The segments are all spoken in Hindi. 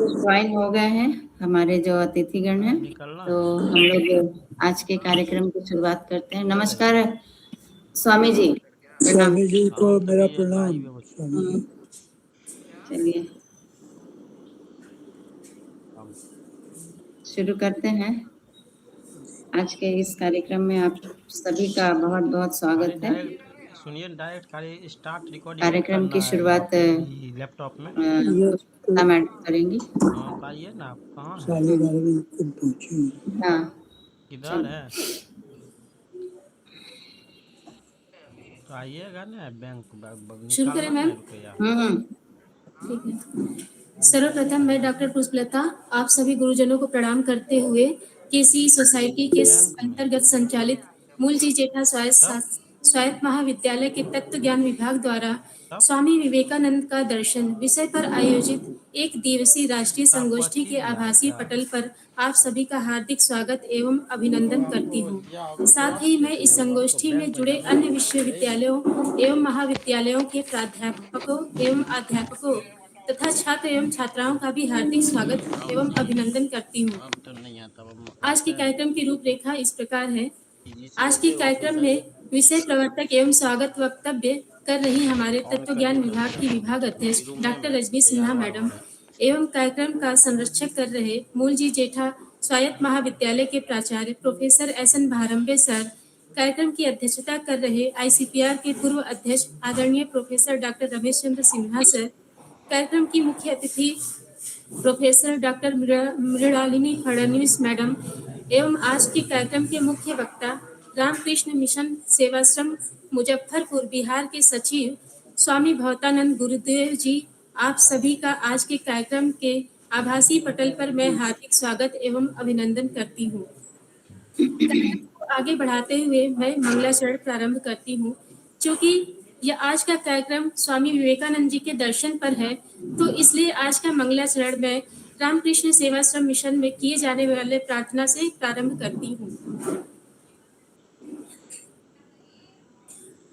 ज्वाइन हो गए हैं हमारे जो अतिथिगण हैं, तो हम लोग आज के कार्यक्रम की शुरुआत करते हैं। नमस्कार स्वामी जी, प्रणाम। स्वामी जी को मेरा प्रणाम। स्वामी जी चलिए शुरू करते हैं। आज के इस कार्यक्रम में आप सभी का बहुत बहुत स्वागत है। सुनिए, डायरेक्ट स्टार्ट रिकॉर्डिंग कार्यक्रम की शुरुआत लैपटॉप में पुष्पलता मैडम करेंगी। हाँ, तो आइए ना, आप कहाँ हैं? 11:30 तक पहुंची। हाँ, किधर है? तो आइएगा ना, बैंक शुरू करें मैम? रुपया। ठीक है। सर्वप्रथम मैं डॉक्टर पुष्पलता आप सभी गुरुजनों को प्रणाम करते हुए केसी सोसाइटी के अंतर्गत संचालित मूलजी जेठा स्वायत्त महाविद्यालय के तत्व ज्ञान विभाग द्वारा स्वामी विवेकानंद का दर्शन विषय पर आयोजित एक दिवसीय राष्ट्रीय संगोष्ठी के आभासी पटल पर आप सभी का हार्दिक स्वागत एवं अभिनंदन करती हूँ। साथ ही मैं इस संगोष्ठी में जुड़े अन्य विश्वविद्यालयों एवं महाविद्यालयों के प्राध्यापकों एवं अध्यापकों तथा छात्र एवं छात्राओं का भी हार्दिक स्वागत एवं अभिनंदन करती हूँ। आज के कार्यक्रम की रूपरेखा इस प्रकार है। आज के कार्यक्रम में विषय प्रवर्तक एवं स्वागत वक्तव्य कर रही हमारे तत्व ज्ञान विभाग की विभाग अध्यक्ष डॉक्टर रजनी सिन्हा मैडम एवं कार्यक्रम का संरक्षक कर रहे मूलजी जेठा स्वायत्त महाविद्यालय के प्राचार्य प्रोफेसर एस.एन. भारंबे सर, कार्यक्रम की अध्यक्षता कर रहे ICPR के पूर्व अध्यक्ष आदरणीय professor doctor Ramesh Chandra Sinha sir, कार्यक्रम की मुख्य अतिथि professor doctor Mrinalini Fadnavis madam एवं आज के कार्यक्रम के मुख्य वक्ता रामकृष्ण मिशन सेवाश्रम मुजफ्फरपुर बिहार के सचिव स्वामी भवतानंद गुरुदेव जी, आप सभी का आज के कार्यक्रम के आभासी पटल पर मैं हार्दिक स्वागत एवं अभिनंदन करती हूँ। कार्यक्रम को आगे बढ़ाते हुए मैं मंगलाचरण प्रारंभ करती हूँ। क्योंकि यह आज का कार्यक्रम स्वामी विवेकानंद जी के दर्शन पर है, तो इसलिए आज का मंगलाचरण मैं रामकृष्ण सेवाश्रम मिशन में किए जाने वाले प्रार्थना से प्रारंभ करती हूँ।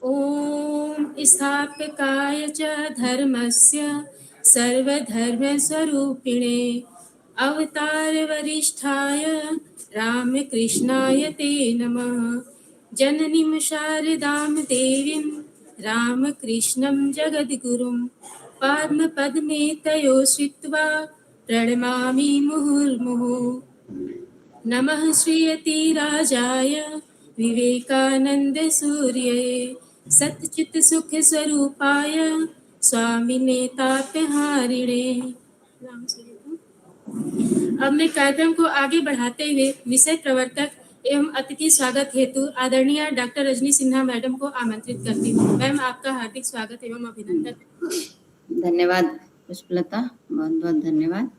ओम स्थापकाय च धर्मस्य सर्वधर्मस्वरूपिणे अवतार वरिष्ठाय रामकृष्णाय ते नमः। जननीं शारदां देवीं रामकृष्णं जगद्गुरुं पद्मपद्मे तयो श्रित्वा प्रणमामि मुहुर्मुहुः। नमः श्रीयतिराजाय विवेकानंद सूर्ये सच्चित सुख स्वरूपाय स्वामिने तापहारिणे। अब मैं कार्यक्रम को आगे बढ़ाते हुए विषय प्रवर्तक एवं अतिथि स्वागत हेतु आदरणीय डॉक्टर रजनी सिन्हा मैडम को आमंत्रित करती हूँ। मैम, आपका हार्दिक स्वागत एवं अभिनंदन। धन्यवाद पुष्पलता, बहुत बहुत धन्यवाद।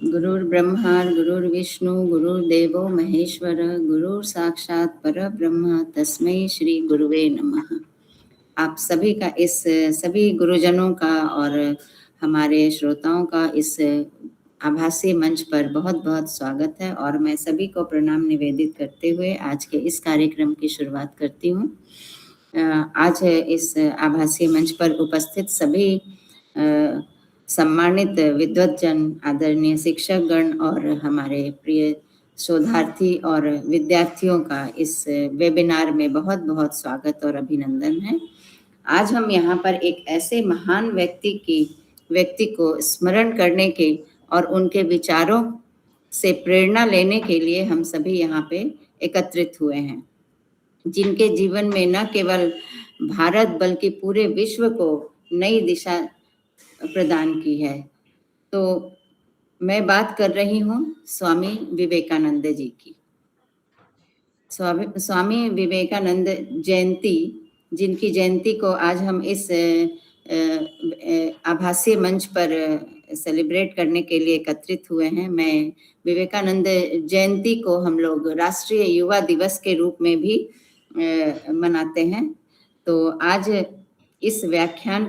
गुरुर् ब्रह्मा गुरुर्विष्णु गुरुर्देवो महेश्वर गुरुर् साक्षात् परब्रह्म तस्मै श्री गुरुवे नमः। आप सभी का सभी गुरुजनों का और हमारे श्रोताओं का इस आभासी मंच पर बहुत बहुत स्वागत है और मैं सभी को प्रणाम निवेदित करते हुए आज के इस कार्यक्रम की शुरुआत करती हूँ। आज इस आभासी मंच पर उपस्थित सभी सम्मानित विद्वतजन, आदरणीय शिक्षकगण और हमारे प्रिय शोधार्थी और विद्यार्थियों का इस वेबिनार में बहुत बहुत स्वागत और अभिनंदन है। आज हम यहाँ पर एक ऐसे महान व्यक्ति को स्मरण करने के और उनके विचारों से प्रेरणा लेने के लिए हम सभी यहाँ पे एकत्रित हुए हैं, जिनके जीवन में न केवल भारत बल्कि पूरे विश्व को नई दिशा प्रदान की है। तो मैं बात कर रही हूँ स्वामी विवेकानंद जी की। स्वामी विवेकानंद जयंती, जिनकी जयंती को आज हम इस आभासी मंच पर सेलिब्रेट करने के लिए एकत्रित हुए हैं। मैं विवेकानंद जयंती को हम लोग राष्ट्रीय युवा दिवस के रूप में भी मनाते हैं। तो आज इस व्याख्यान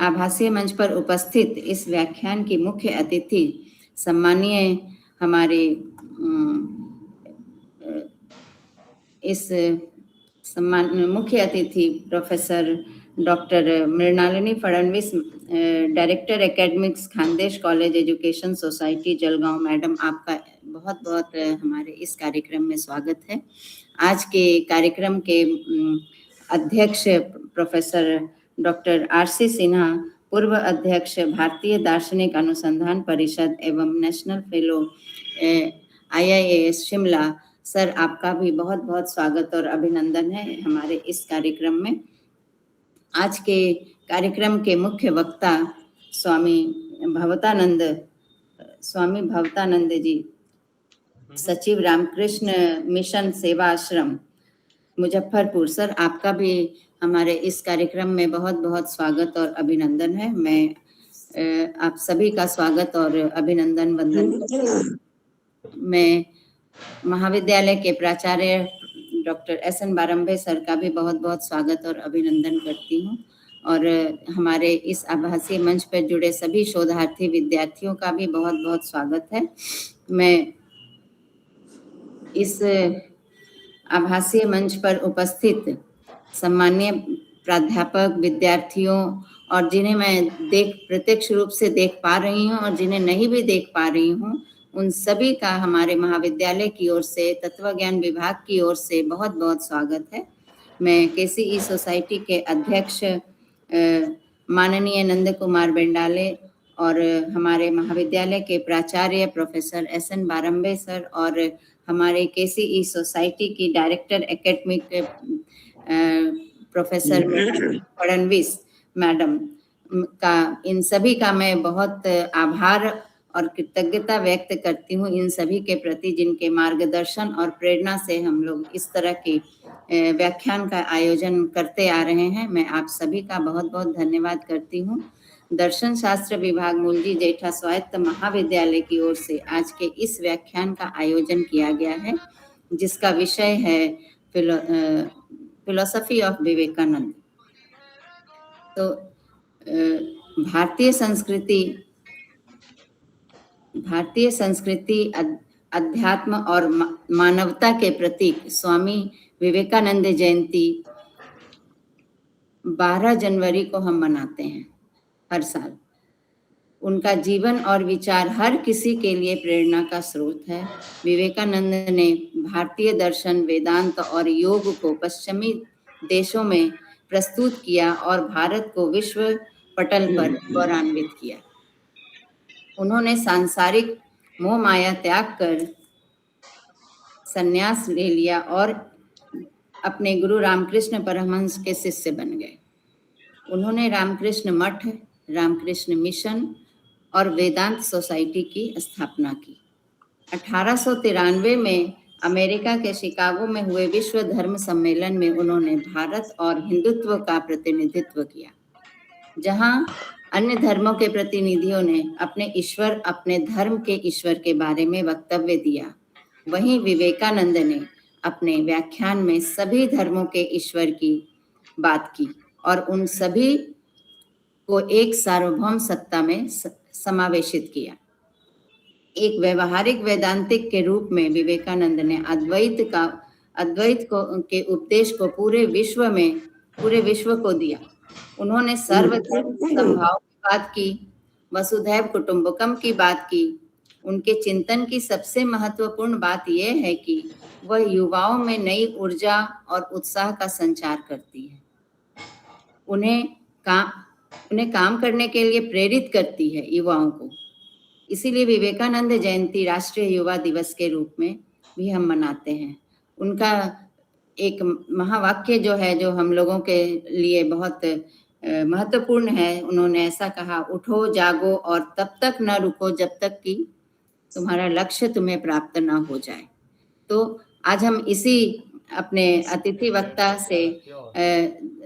आभासी मंच पर उपस्थित इस व्याख्यान की मुख्य अतिथि सम्मानीय हमारे मुख्य अतिथि professor doctor Mrinalini Fadnavis, director academics, Khandesh college education society Jalgaon. Madam, आपका बहुत बहुत हमारे इस कार्यक्रम में स्वागत है। आज के कार्यक्रम के अध्यक्ष प्रोफेसर डॉक्टर आर.सी. सिन्हा, पूर्व अध्यक्ष भारतीय दार्शनिक अनुसंधान परिषद एवं national fellow IIAS Shimla. Sir, आपका भी बहुत बहुत स्वागत और अभिनंदन है हमारे इस कार्यक्रम में। आज के कार्यक्रम के मुख्य वक्ता स्वामी भवतानंद जी, सचिव रामकृष्ण मिशन सेवा आश्रम मुजफ्फरपुर। सर, आपका भी हमारे इस कार्यक्रम में बहुत बहुत स्वागत और अभिनंदन है। मैं आप सभी का स्वागत और अभिनंदन वंदन करती हूँ। मैं महाविद्यालय के प्राचार्य डॉक्टर SN बारंबे सर का भी बहुत बहुत स्वागत और अभिनंदन करती हूँ, और हमारे इस आभासी मंच पर जुड़े सभी शोधार्थी विद्यार्थियों का भी बहुत बहुत स्वागत है। मैं इस आभासीय मंच पर उपस्थित सम्माननीय प्राध्यापक, विद्यार्थियों और जिन्हें मैं प्रत्यक्ष रूप से देख पा रही हूँ और जिन्हें नहीं भी देख पा रही हूँ, उन सभी का हमारे महाविद्यालय की ओर से, तत्वज्ञान विभाग की ओर से बहुत बहुत स्वागत है। मैं KCE सोसाइटी के अध्यक्ष माननीय नंद कुमार बेंडाले और हमारे महाविद्यालय के प्राचार्य प्रोफेसर SN बारंबे सर और हमारे KCE सोसाइटी की director academic professor Fadnavis madam का, इन सभी का मैं बहुत आभार और कृतज्ञता व्यक्त करती हूँ इन सभी के प्रति, जिनके मार्गदर्शन और प्रेरणा से हम लोग इस तरह की व्याख्यान का आयोजन करते आ रहे हैं। मैं आप सभी का बहुत बहुत धन्यवाद करती हूँ। दर्शन शास्त्र विभाग मूलजी जेठा स्वायत्त महाविद्यालय की ओर से आज के इस व्याख्यान का आयोजन किया गया है, जिसका विषय है फिलोसफी ऑफ विवेकानंद। तो भारतीय संस्कृति अध्यात्म और मानवता के प्रतीक स्वामी विवेकानंद जयंती 12 जनवरी को हम मनाते हैं हर साल। उनका जीवन और विचार हर किसी के लिए प्रेरणा का स्रोत है। विवेकानंद ने भारतीय दर्शन, वेदांत और योग को पश्चिमी देशों में प्रस्तुत किया और भारत को विश्व पटल पर गौरवान्वित किया। उन्होंने सांसारिक मोह माया त्याग कर संन्यास ले लिया और अपने गुरु रामकृष्ण परमहंस के शिष्य बन गए। उन्होंने रामकृष्ण मठ, रामकृष्ण मिशन और वेदांत सोसाइटी की स्थापना की। 1893 में अमेरिका के शिकागो में हुए विश्व धर्म सम्मेलन में उन्होंने भारत और हिंदुत्व का प्रतिनिधित्व किया। जहां अन्य धर्मों के प्रतिनिधियों ने अपने धर्म के ईश्वर के बारे में वक्तव्य दिया, वहीं विवेकानंद ने अपने व्याख्यान में सभी धर्मों के ईश्वर की बात की और उन सभी को एक सार्वभौम सत्ता में समावेशित किया। एक व्यवहारिक वेदांतिक के रूप में विवेकानंद ने अद्वैत के उपदेश को पूरे विश्व को दिया। उन्होंने सर्वधर्म समभाव की बात की, वसुधैव कुटुंबकम की बात की। उनके चिंतन की सबसे महत्वपूर्ण बात यह है कि वह युवाओं में नई ऊर्जा और उत्साह का संचार करती है, उन्हें काम करने के लिए प्रेरित करती है युवाओं को। इसीलिए विवेकानंद जयंती राष्ट्रीय युवा दिवस के रूप में भी हम मनाते हैं। उनका एक महावाक्य जो हम लोगों के लिए बहुत महत्वपूर्ण है, उन्होंने ऐसा कहा, उठो जागो और तब तक न रुको जब तक कि तुम्हारा लक्ष्य तुम्हें प्राप्त न हो जाए। तो आज हम इसी अपने अतिथि वक्ता से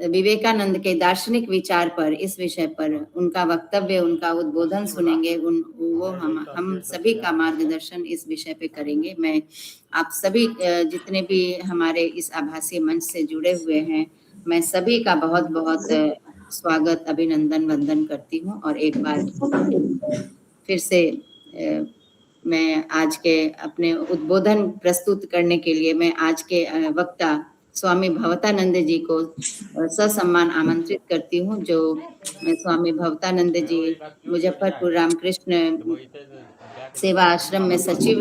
विवेकानंद के दार्शनिक विचार पर, इस विषय पर उनका वक्तव्य, उनका उद्बोधन सुनेंगे। वो हम सभी का मार्गदर्शन इस विषय पे करेंगे। मैं आप सभी जितने भी हमारे इस आभासी मंच से जुड़े हुए हैं, मैं सभी का बहुत बहुत स्वागत, अभिनंदन, वंदन करती हूँ। और एक बार फिर से मैं आज के अपने उद्बोधन प्रस्तुत करने के लिए मैं आज के वक्ता स्वामी भवतानंद जी को ससम्मान आमंत्रित करती हूँ, जो स्वामी भवतानंद जी मुजफ्फरपुर रामकृष्ण सेवा आश्रम में सचिव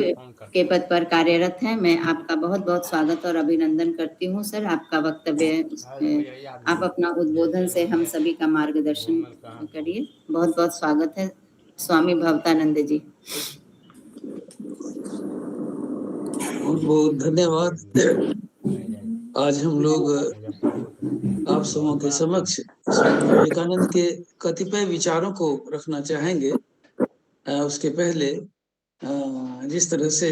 के पद पर कार्यरत हैं। मैं आपका बहुत-बहुत स्वागत और अभिनंदन करती हूँ सर। आपका वक्तव्य आप अपना उद्बोधन से हम सभी का मार्गदर्शन करिए। बहुत-बहुत स्वागत है स्वामी भवतानंद जी। बहुत बहुत धन्यवाद। आज हम लोग आप सबों के समक्ष स्वामी विवेकानंद के कतिपय विचारों को रखना चाहेंगे। उसके पहले जिस तरह से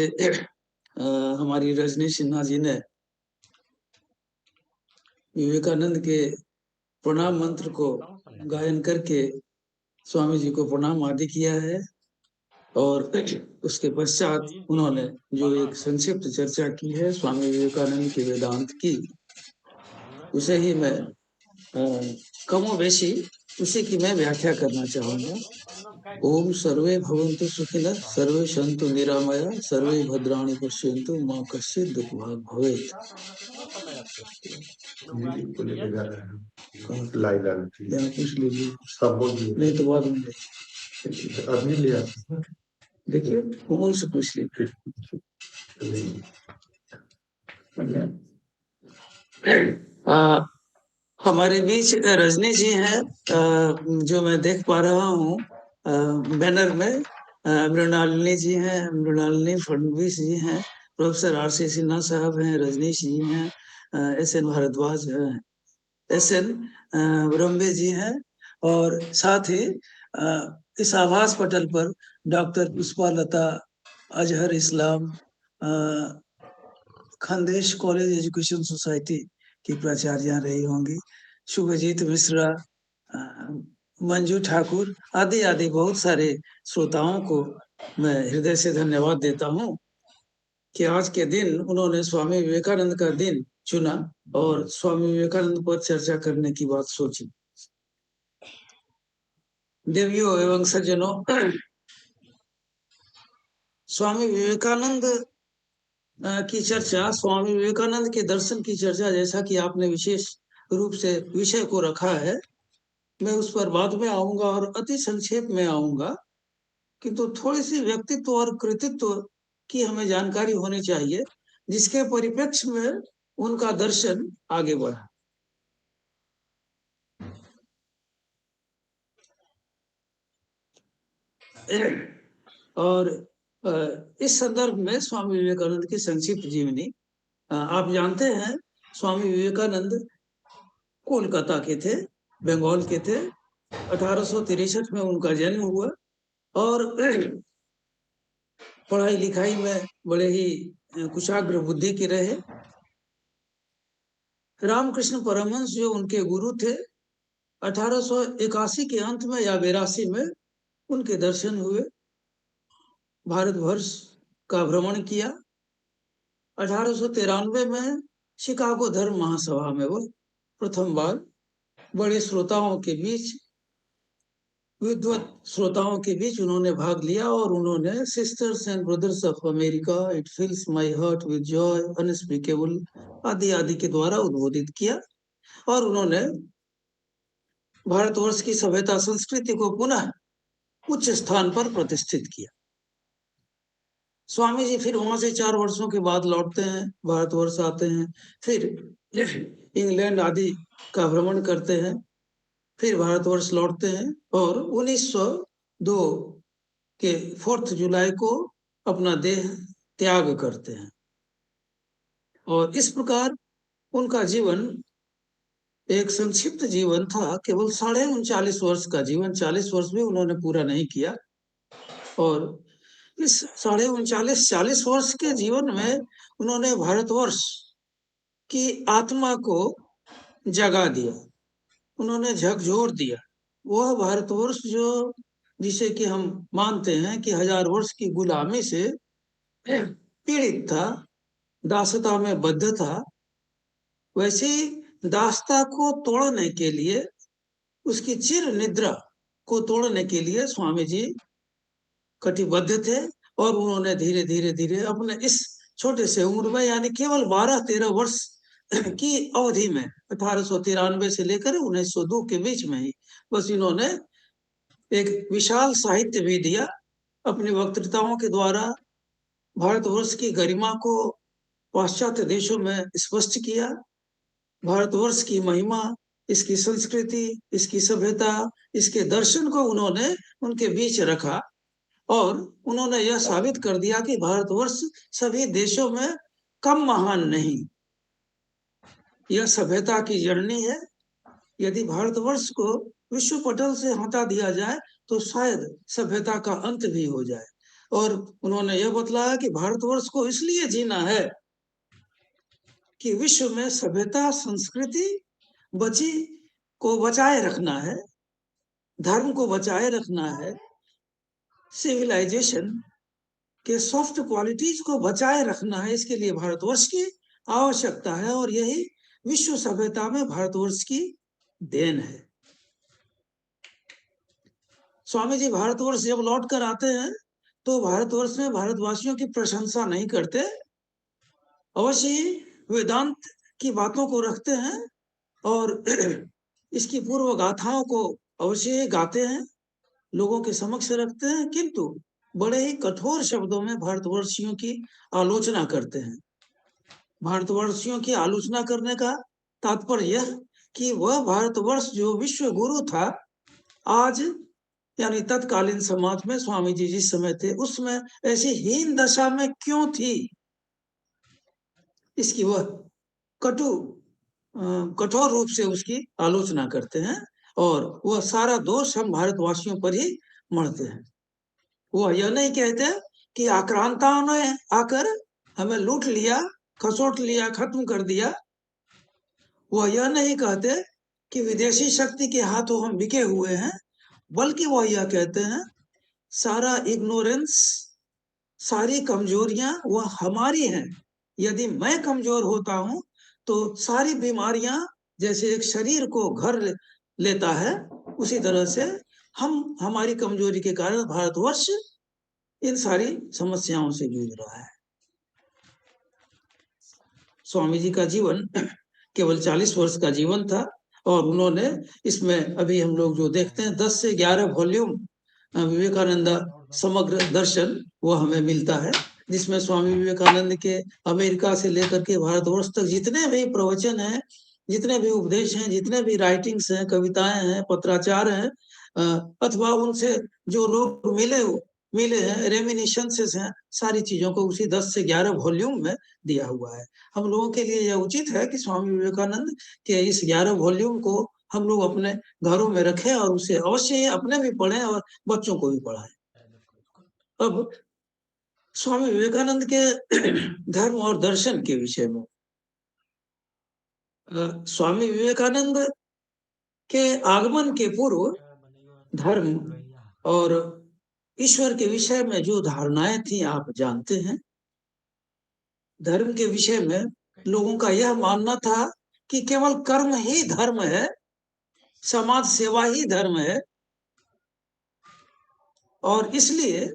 हमारी रजनी सिन्हा जी ने विवेकानंद के प्रणाम मंत्र को गायन करके स्वामी जी को प्रणाम आदि किया है, और उसके पश्चात उन्होंने जो एक संक्षिप्त चर्चा की है स्वामी विवेकानंद के वेदांत की, उसे ही मैं कमोबेशी उसी की मैं व्याख्या करना चाहूंगा। ओम सर्वे भवन्तु सुखिनः, सर्वे सन्तु निरामया, सर्वे भद्राणि पश्यन्तु, मां कश्चित् दुःखभाग् भवेत्। पूछ लीजिए, नहीं तो बाद में अभी लिया, देखिए कौन से पूछ लीजिए। हमारे बीच रजनी जी हैं, जो मैं देख पा रहा हूँ बैनर में। मृणालिनी जी हैं, मृणालिनी फडणवीस जी हैं, प्रोफेसर आर.सी. सिन्हा साहब हैं, रजनीश जी हैं, एस.एन. भारद्वाज हैं, एस.एन. ब्रह्मे जी हैं, और साथ ही इस आभास पटल पर डॉक्टर पुष्पालता अजहर इस्लाम खानदेश कॉलेज एजुकेशन सोसाइटी की प्राचार्य रही होंगी, शुभजीत मिश्रा, मंजू ठाकुर आदि आदि बहुत सारे श्रोताओं को मैं हृदय से धन्यवाद देता हूं कि आज के दिन उन्होंने स्वामी विवेकानंद का दिन चुना और स्वामी विवेकानंद पर चर्चा करने की बात सोची। देवियों एवं सज्जनों, स्वामी विवेकानंद की चर्चा, स्वामी विवेकानंद के दर्शन की चर्चा, जैसा कि आपने विशेष रूप से विषय को रखा है, मैं उस पर बाद में आऊंगा और अति संक्षेप में आऊंगा, किंतु थोड़ी सी व्यक्तित्व और कृतित्व की हमें जानकारी होनी चाहिए, जिसके परिप्रेक्ष्य में उनका दर्शन आगे बढ़ा। और इस संदर्भ में स्वामी विवेकानंद की संक्षिप्त जीवनी, आप जानते हैं स्वामी विवेकानंद कोलकाता के थे, बंगाल के थे। 1863 में उनका जन्म हुआ और पढ़ाई लिखाई में बड़े ही कुशाग्र बुद्धि के रहे। रामकृष्ण परमहंस जो उनके गुरु थे, 1881 के अंत में या 82 में उनके दर्शन हुए। भारतवर्ष का भ्रमण किया। 1893 में शिकागो धर्म महासभा में वो प्रथम बार बड़े श्रोताओं के बीच, विद्वत श्रोताओं के बीच उन्होंने भाग लिया और उन्होंने sisters and brothers of America, it fills my heart with joy unspeakable आदि आदि के द्वारा उद्बोधित किया, और उन्होंने भारतवर्ष की सभ्यता संस्कृति को पुनः उच्च स्थान पर प्रतिष्ठित किया। स्वामी जी फिर वहां से 4 वर्षों के बाद लौटते हैं, भारतवर्ष आते हैं, फिर इंग्लैंड आदि का भ्रमण करते हैं, फिर भारतवर्ष लौटते हैं और 1902 के 4 जुलाई को अपना देह त्याग करते हैं। और इस प्रकार उनका जीवन एक संक्षिप्त जीवन था, केवल 39.5 वर्ष का जीवन, 40 वर्ष भी उन्होंने पूरा नहीं किया। और इस 39.5-40 वर्ष के जीवन में उन्होंने भारतवर्ष की आत्मा को जगा दिया, उन्होंने झकझोर दिया। वह भारतवर्ष जो जिसे कि हम मानते हैं कि 1000 वर्ष की गुलामी से पीड़ित था, दासता में बद्ध था, वैसे दासता को तोड़ने के लिए, उसकी चिर निद्रा को तोड़ने के लिए स्वामी जी कटिबद्ध थे। और उन्होंने धीरे धीरे धीरे अपने इस छोटे से उम्र में, यानी केवल 12-13 वर्ष की अवधि में 1893 से लेकर 1902 के बीच में ही बस इन्होंने एक विशाल साहित्य भी दिया। अपनी वक्तृताओं के द्वारा भारतवर्ष की गरिमा को पाश्चात्य देशों में स्पष्ट किया। भारतवर्ष की महिमा, इसकी संस्कृति, इसकी सभ्यता, इसके दर्शन को उन्होंने उनके बीच रखा और उन्होंने यह साबित कर दिया कि भारतवर्ष सभी देशों में कम महान नहीं, यह सभ्यता की जननी है। यदि भारतवर्ष को विश्व पटल से हटा दिया जाए तो शायद सभ्यता का अंत भी हो जाए। और उन्होंने यह बतलाया कि भारतवर्ष को इसलिए जीना है कि विश्व में सभ्यता, संस्कृति को बचाए रखना है, धर्म को बचाए रखना है, सिविलाइजेशन के सॉफ्ट क्वालिटीज को बचाए रखना है। इसके लिए भारतवर्ष की आवश्यकता है और यही विश्व सभ्यता में भारतवर्ष की देन है। स्वामी जी भारतवर्ष जब लौट कर आते हैं तो भारतवर्ष में भारतवासियों की प्रशंसा नहीं करते, अवश्य ही वेदांत की बातों को रखते हैं और इसकी पूर्व गाथाओं को अवश्य ही गाते हैं, लोगों के समक्ष रखते हैं, किंतु बड़े ही कठोर शब्दों में भारतवर्षियों की आलोचना करते हैं। भारतवर्षियों की आलोचना करने का तात्पर्य यह कि वह भारतवर्ष जो विश्व गुरु था, आज यानी तत्कालीन समाज में स्वामी जी जिस समय थे उसमें ऐसी हीन दशा में क्यों थी, इसकी वह कठोर रूप से उसकी आलोचना करते हैं और वह सारा दोष हम भारतवासियों पर ही मढ़ते हैं। वह यह नहीं कहते कि आक्रांताओं ने आकर हमें लूट लिया, खसोट लिया, खत्म कर दिया। वह यह नहीं कहते कि विदेशी शक्ति के हाथों हम बिके हुए हैं, बल्कि वह यह कहते हैं सारा इग्नोरेंस, सारी कमजोरियां वह हमारी हैं। यदि मैं कमजोर होता हूं तो सारी बीमारियां जैसे एक शरीर को घर लेता है, उसी तरह से हमारी कमजोरी के कारण भारतवर्ष इन सारी समस्याओं से जूझ रहा है। स्वामी जी का जीवन केवल 40 वर्ष का जीवन था और उन्होंने इसमें अभी हम लोग जो देखते हैं 10 से 11 वॉल्यूम विवेकानंद समग्र दर्शन वो हमें मिलता है, जिसमें स्वामी विवेकानंद के अमेरिका से लेकर के भारतवर्ष तक जितने भी प्रवचन हैं, जितने भी उपदेश हैं, जितने भी राइटिंग्स हैं, कविताएं हैं, पत्राचार हैं, अथवा उनसे जो लोग मिले हैं, रेमिनिशंसेस हैं, सारी चीजों को उसी 10 से 11 वॉल्यूम में दिया हुआ है। हम लोगों के लिए यह उचित है कि स्वामी विवेकानंद के इस 11 वॉल्यूम को हम लोग अपने घरों में रखें और उसे अवश्य अपने भी पढ़ें और बच्चों को भी पढ़ाएं। अब स्वामी विवेकानंद के धर्म और दर्शन के विषय में, स्वामी विवेकानंद के आगमन के पूर्व धर्म और ईश्वर के विषय में जो धारणाएं थी आप जानते हैं। धर्म के विषय में लोगों का यह मानना था कि केवल कर्म ही धर्म है, समाज सेवा ही धर्म है, और इसलिए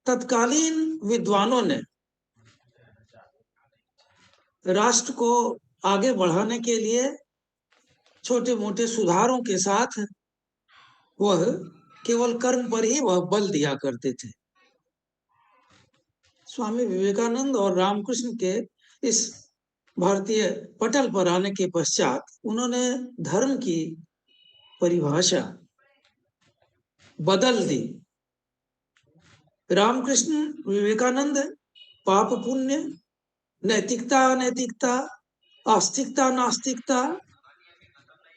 तत्कालीन विद्वानों ने राष्ट्र को आगे बढ़ाने के लिए छोटे मोटे सुधारों के साथ वह केवल कर्म पर ही वह बल दिया करते थे। स्वामी विवेकानंद और रामकृष्ण के इस भारतीय पटल पर आने के पश्चात उन्होंने धर्म की परिभाषा बदल दी। रामकृष्ण विवेकानंद पाप पुण्य, नैतिकता अनैतिकता, आस्तिकता नास्तिकता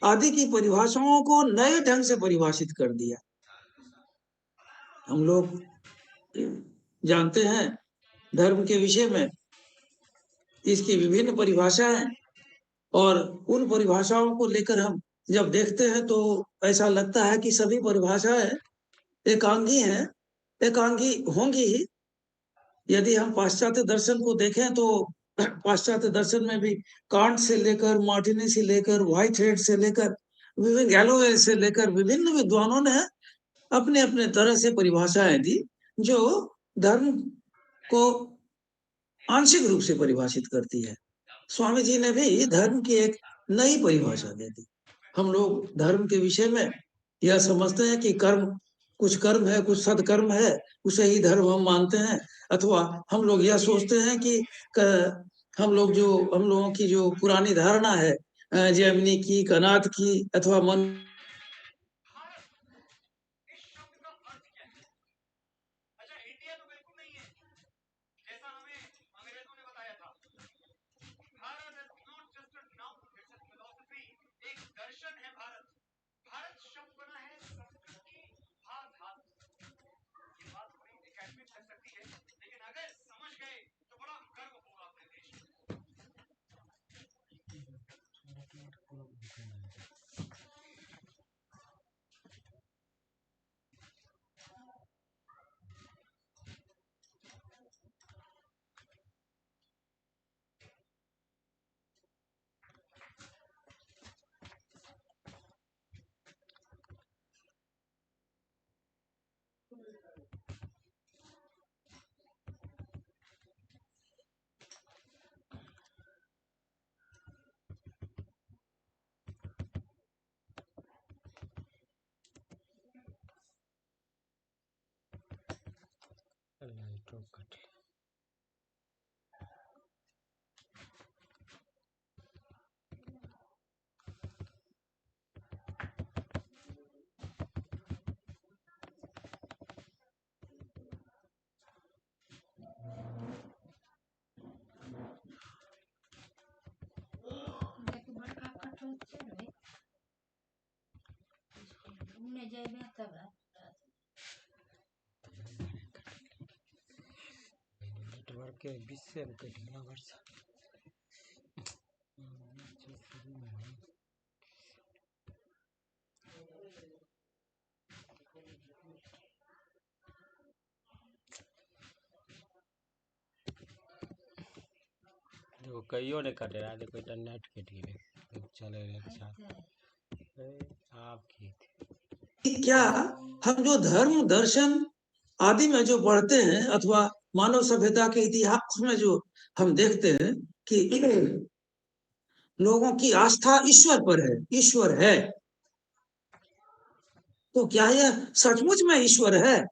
आदि की परिभाषाओं को नए ढंग से परिभाषित कर दिया। हम लोग जानते हैं धर्म के विषय में इसकी विभिन्न परिभाषाएं, और उन परिभाषाओं को लेकर हम जब देखते हैं तो ऐसा लगता है कि सभी परिभाषाएं एकांगी हैं, एकांगी होंगी ही। यदि हम पाश्चात्य दर्शन को देखें तो पाश्चात्य दर्शन में भी कांट से लेकर, मार्टिनी से लेकर, व्हाइट हेड से लेकर, विभिन्न गैलोवे से लेकर विभिन्न विद्वानों ने अपने अपने तरह से परिभाषाएं दी जो धर्म को आंशिक रूप से परिभाषित करती है। स्वामी जी ने भी धर्म की एक नई परिभाषा दे दी। हम लोग धर्म के विषय में यह समझते हैं कि कुछ कर्म है, कुछ सदकर्म है, उसे ही धर्म हम मानते हैं, अथवा हम लोग यह सोचते हैं कि हम लोगों की जो पुरानी धारणा है जैमिनी की, कनाद की अथवा मन नेटवर्क के विषय में कटिया वर्षा देखो कईयों ने कटे रहा, देखो इंटरनेट कट गए चले रहे अच्छा आप क्या हम जो धर्म दर्शन आदि में जो पढ़ते हैं अथवा मानव सभ्यता के इतिहास में जो हम देखते हैं कि लोगों की आस्था ईश्वर पर है, ईश्वर है, तो क्या यह सचमुच में ईश्वर है?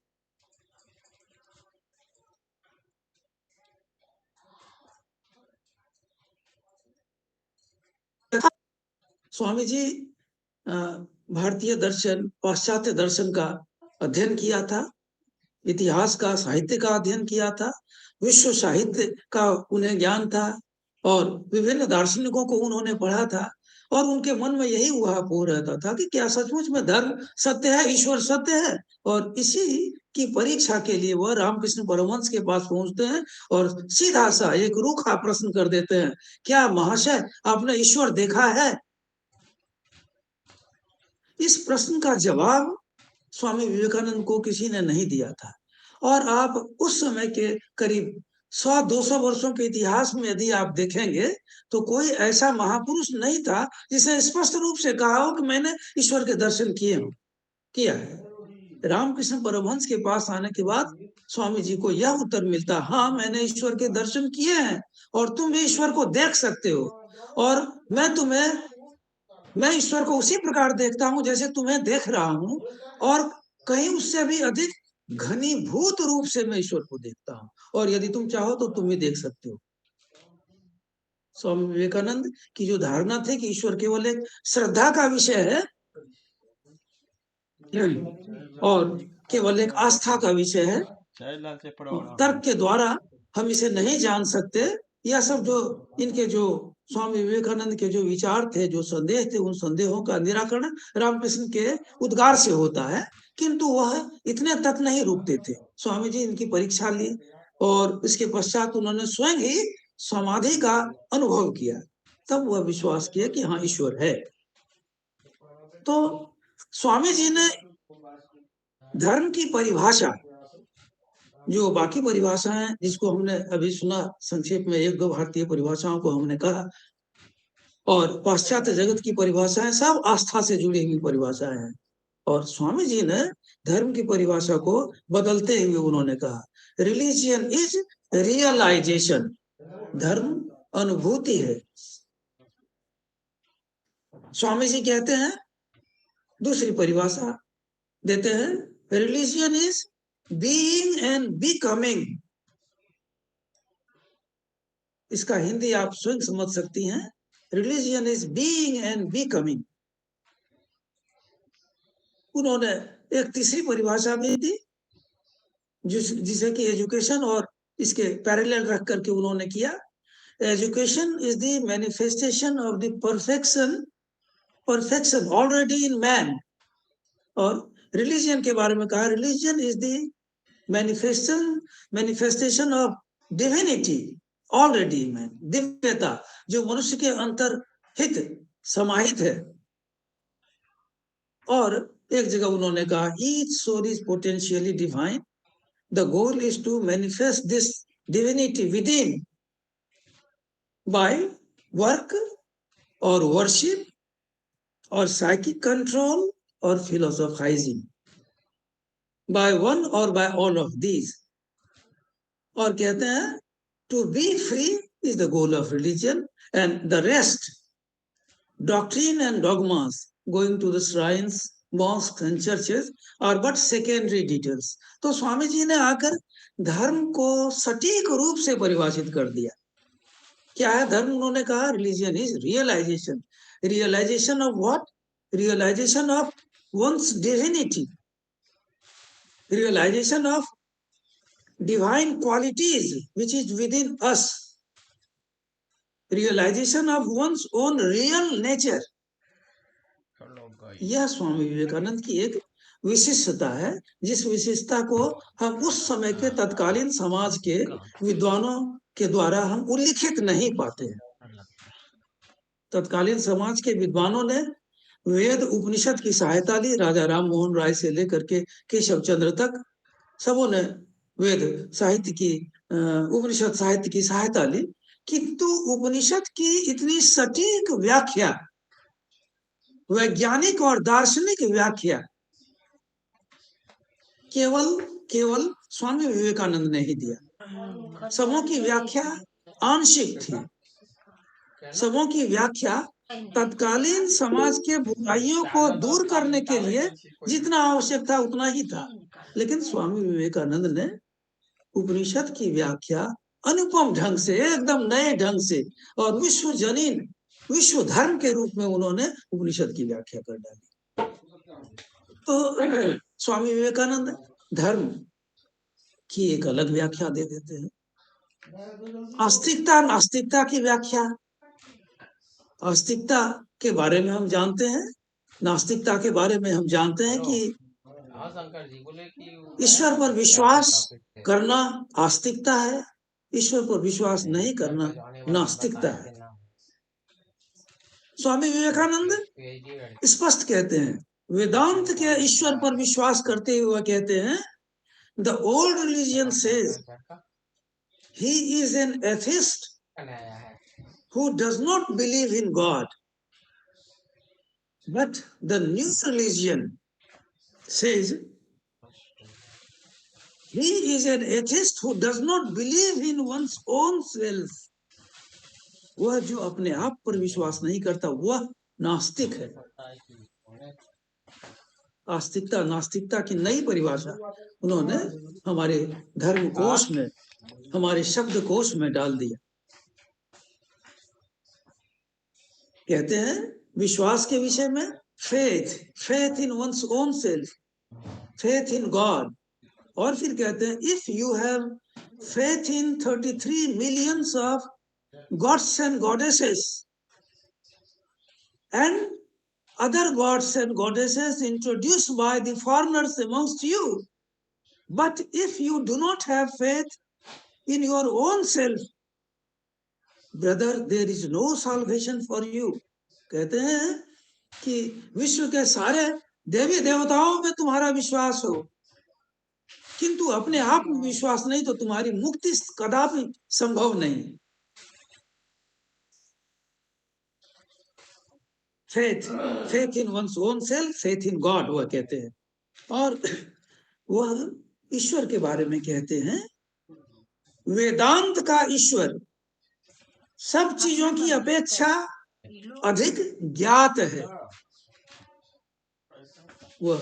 स्वामी जी भारतीय दर्शन, पाश्चात्य दर्शन का अध्ययन किया था, इतिहास का, साहित्य का अध्ययन किया था, विश्व साहित्य का उन्हें ज्ञान था और विभिन्न दार्शनिकों को उन्होंने पढ़ा था और उनके मन में यही उहापोह रहता था कि क्या सचमुच में धर्म सत्य है, ईश्वर सत्य है। और इसी की परीक्षा के लिए वह रामकृष्ण परमहंस के पास पहुंचते हैं और सीधा सा एक रूखा प्रश्न कर देते हैं, क्या महाशय आपने ईश्वर देखा है? इस प्रश्न का जवाब स्वामी विवेकानंद को किसी ने नहीं दिया था और आप उस समय के करीब 100-200 वर्षों के इतिहास में यदि आप देखेंगे तो कोई ऐसा महापुरुष नहीं था जिसे स्पष्ट रूप से कहा हो कि मैंने ईश्वर के दर्शन किया है। रामकृष्ण परमहंस के पास आने के बाद स्वामी जी को यह उत्तर मिलता, हाँ मैंने ईश्वर के दर्शन किए हैं और तुम भी ईश्वर को देख सकते हो और मैं ईश्वर को उसी प्रकार देखता हूं जैसे तुम्हें देख रहा हूं और कहीं उससे भी अधिक घनीभूत रूप से मैं ईश्वर को देखता हूं और यदि तुम चाहो तो तुम भी देख सकते हो। स्वामी विवेकानंद की जो धारणा थी कि ईश्वर केवल एक श्रद्धा का विषय है और केवल एक आस्था का विषय है, तर्क के द्वारा हम इसे नहीं जान सकते, यह सब जो इनके जो स्वामी विवेकानंद के जो विचार थे, जो संदेह थे, उन संदेहों का निराकरण रामकृष्ण के उद्गार से होता है, किंतु वह इतने तक नहीं रुकते थे। स्वामी जी इनकी परीक्षा ली और इसके पश्चात उन्होंने स्वयं ही समाधि का अनुभव किया, तब वह विश्वास किया कि हाँ ईश्वर है। तो स्वामी जी ने धर्म की परिभाषा, जो बाकी परिभाषाएं जिसको हमने अभी सुना संक्षेप में, 1-2 भारतीय परिभाषाओं को हमने कहा, और पाश्चात्य जगत की परिभाषाएं सब आस्था से जुड़ी हुई परिभाषाएं हैं और स्वामी जी ने धर्म की परिभाषा को बदलते हुए उन्होंने कहा, रिलीजियन इज रियलाइजेशन, धर्म अनुभूति है। स्वामी जी कहते हैं, दूसरी परिभाषा देते हैं, religion is being and becoming. इसका हिंदी आप स्वयं समझ सकती हैं। Religion is being and becoming. उन्होंने एक तीसरी परिभाषा भी दी, जिसे कि एजुकेशन और इसके पैरेलल रख करके उन्होंने किया। Education is the manifestation of the perfection already in man. और रिलीजियन के बारे में कहा, religion is the manifestation of divinity already in man. दिव्यता जो मनुष्य के अंतर्हित समाहित है। और एक जगह उन्होंने कहा, each soul is potentially divine, the goal is to manifest this divinity within by work और वर्शिप और साइकिक कंट्रोल और फिलोसोफाइजिंग, बाय वन और बाय ऑल ऑफ दीज। और कहते हैं, to be free is the goal of religion and the rest, doctrine and dogmas, going to the shrines, mosque and churches are but secondary details. तो स्वामी जी ने आकर धर्म को सटीक रूप से परिभाषित कर दिया। क्या है धर्म? उन्होंने कहा, religion is realisation. Realisation of what? Realisation of one's divinity, realization of divine qualities which is within us, realization of one's own real nature। यह स्वामी विवेकानंद की एक विशिष्टता है, जिस विशिष्टता को हम उस समय के तत्कालीन समाज के विद्वानों के द्वारा हम उल्लिखित नहीं पाते हैं। तत्कालीन समाज के विद्वानों ने वेद उपनिषद की सहायता ली। राजा राम मोहन राय से लेकर के केशव चंद्र तक सबों ने वेद साहित्य की, उपनिषद साहित्य की सहायता ली, किंतु उपनिषद की इतनी सटीक व्याख्या, वैज्ञानिक और दार्शनिक व्याख्या केवल स्वामी विवेकानंद ने ही दिया। सबों की व्याख्या आंशिक थी। सबों की व्याख्या तत्कालीन समाज के बुराइयों को दूर करने के लिए जितना आवश्यक था उतना ही था। लेकिन स्वामी विवेकानंद ने उपनिषद की व्याख्या अनुपम ढंग से, एकदम नए ढंग से और विश्वजनीन, विश्व धर्म के रूप में उन्होंने उपनिषद की व्याख्या कर डाली। तो स्वामी विवेकानंद धर्म की एक अलग व्याख्या दे देते हैं। आस्तिकता, नास्तिकता की व्याख्या। आस्तिकता के बारे में हम जानते हैं, नास्तिकता के बारे में हम जानते हैं कि ईश्वर पर विश्वास करना आस्तिकता है, ईश्वर पर विश्वास नहीं करना नास्तिकता है। स्वामी विवेकानंद स्पष्ट कहते हैं, वेदांत के ईश्वर पर विश्वास करते हुए कहते हैं, the old religion says he is an atheist who does not believe in God, but the new religion says he is an atheist who does not believe in one's own self। वह जो अपने आप पर विश्वास नहीं करता वह नास्तिक है। आस्तिकता नास्तिकता की नई परिभाषा उन्होंने हमारे धर्म कोश में, हमारे शब्द कोश में डाल दिया। कहते हैं विश्वास के विषय में, faith in one's own self, faith in God. और फिर कहते हैं, if you have faith in 33 millions of gods and goddesses and other gods and goddesses introduced by the foreigners amongst you, but if you do not have faith in your own self, brother, there is no salvation for you। कहते हैं कि विश्व के सारे देवी देवताओं में तुम्हारा विश्वास हो, किंतु अपने आप में विश्वास नहीं तो तुम्हारी मुक्ति कदापि संभव नहीं। Faith in one's own self, faith in God वह कहते हैं। और वह ईश्वर के बारे में कहते हैं, वेदांत का ईश्वर सब चीजों की अपेक्षा अधिक ज्ञात है। वह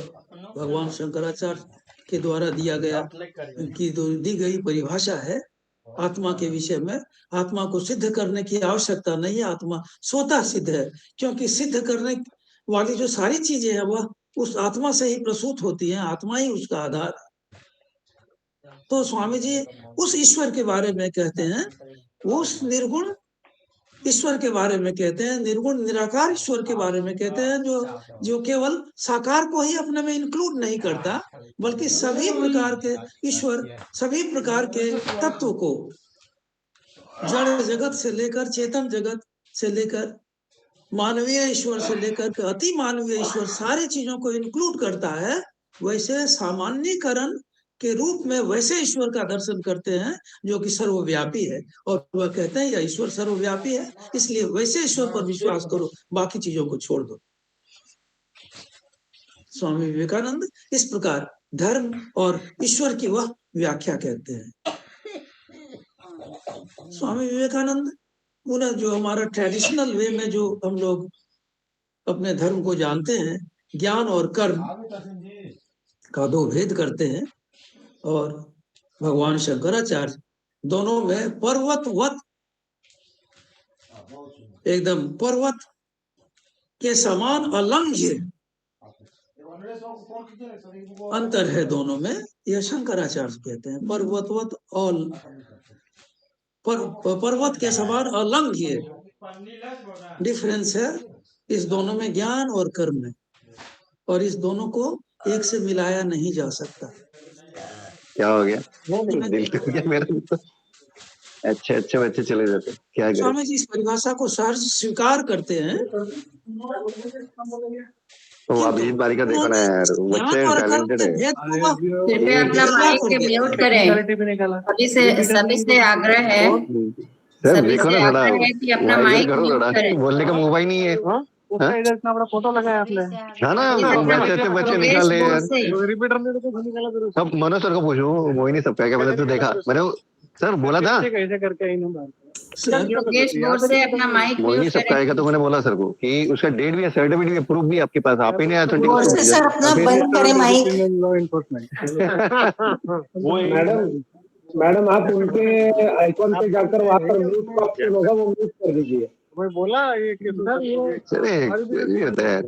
भगवान शंकराचार्य के द्वारा दिया गया दी गई परिभाषा है आत्मा के विषय में। आत्मा को सिद्ध करने की आवश्यकता नहीं है, आत्मा स्वतः सिद्ध है, क्योंकि सिद्ध करने वाली जो सारी चीजें हैं वह उस आत्मा से ही प्रसूत होती हैं, आत्मा ही उसका आधार है। तो स्वामी जी उस ईश्वर के बारे में कहते हैं, उस निर्गुण ईश्वर के बारे में कहते हैं, निर्गुण निराकार ईश्वर के बारे में कहते हैं, जो केवल साकार को ही अपने में इंक्लूड नहीं करता, बल्कि सभी प्रकार के ईश्वर, सभी प्रकार के तत्व को, जड़ जगत से लेकर चेतन जगत से लेकर मानवीय ईश्वर से लेकर अति मानवीय ईश्वर, सारी चीजों को इंक्लूड करता है। वैसे सामान्यकरण के रूप में वैसे ईश्वर का दर्शन करते हैं जो कि सर्वव्यापी है, और वह कहते हैं यह ईश्वर सर्वव्यापी है, इसलिए वैसे ईश्वर पर विश्वास करो, बाकी चीजों को छोड़ दो। स्वामी विवेकानंद इस प्रकार धर्म और ईश्वर की वह व्याख्या कहते हैं। स्वामी विवेकानंद उन्हें जो हमारा ट्रेडिशनल वे में जो हम लोग अपने धर्म को जानते हैं, ज्ञान और कर्म का दो भेद करते हैं, और भगवान शंकराचार्य दोनों में पर्वतवत, एकदम पर्वत के समान अलंघ्य अंतर है दोनों में, यह शंकराचार्य कहते हैं। पर्वतवत और पर्वत के समान अलंघ्य डिफरेंस है इस दोनों में, ज्ञान और कर्म में, और इस दोनों को एक से मिलाया नहीं जा सकता। क्या हो गया? दिल टूट गया मेरा। अच्छे अच्छे बच्चे चले जाते, क्या करें? स्वामी जी इस परिभाषा को सहर्ष स्वीकार करते हैं। तो अभिजीत बालिका देखो ना यार, बच्चे टैलेंटेड है। कृपया अपना माइक म्यूट करें। सभी से आग्रह है, सर देखो ना थोड़ा, कि अपना माइक म्यूट करें। बोलने का मुंह ही नहीं है। फोटो लगाया आपने, है ना, बच्चे बच्चे निकाल ले यार। सब मनोज सर को पूछो, मोहिनी सब क्या मैंने तो देखा, मैंने सर बोला था कैसे करके योगेश बोर्ड से अपना माइक मोहिनी म्यूट सब करें। का, तो मैंने बोला सर को कि उसका डेट भी है, सर्टिफिकेट भी, प्रूफ भी आपके पास, आप ही ने बोर्ड सर अपना बंद करें माइक। Law enforcement. मैडम आप उनके आइकॉन पे जाकर वहाँ पर म्यूट का ऑप्शन होगा, वो म्यूट कर दीजिए। मैं बोला ये होता है।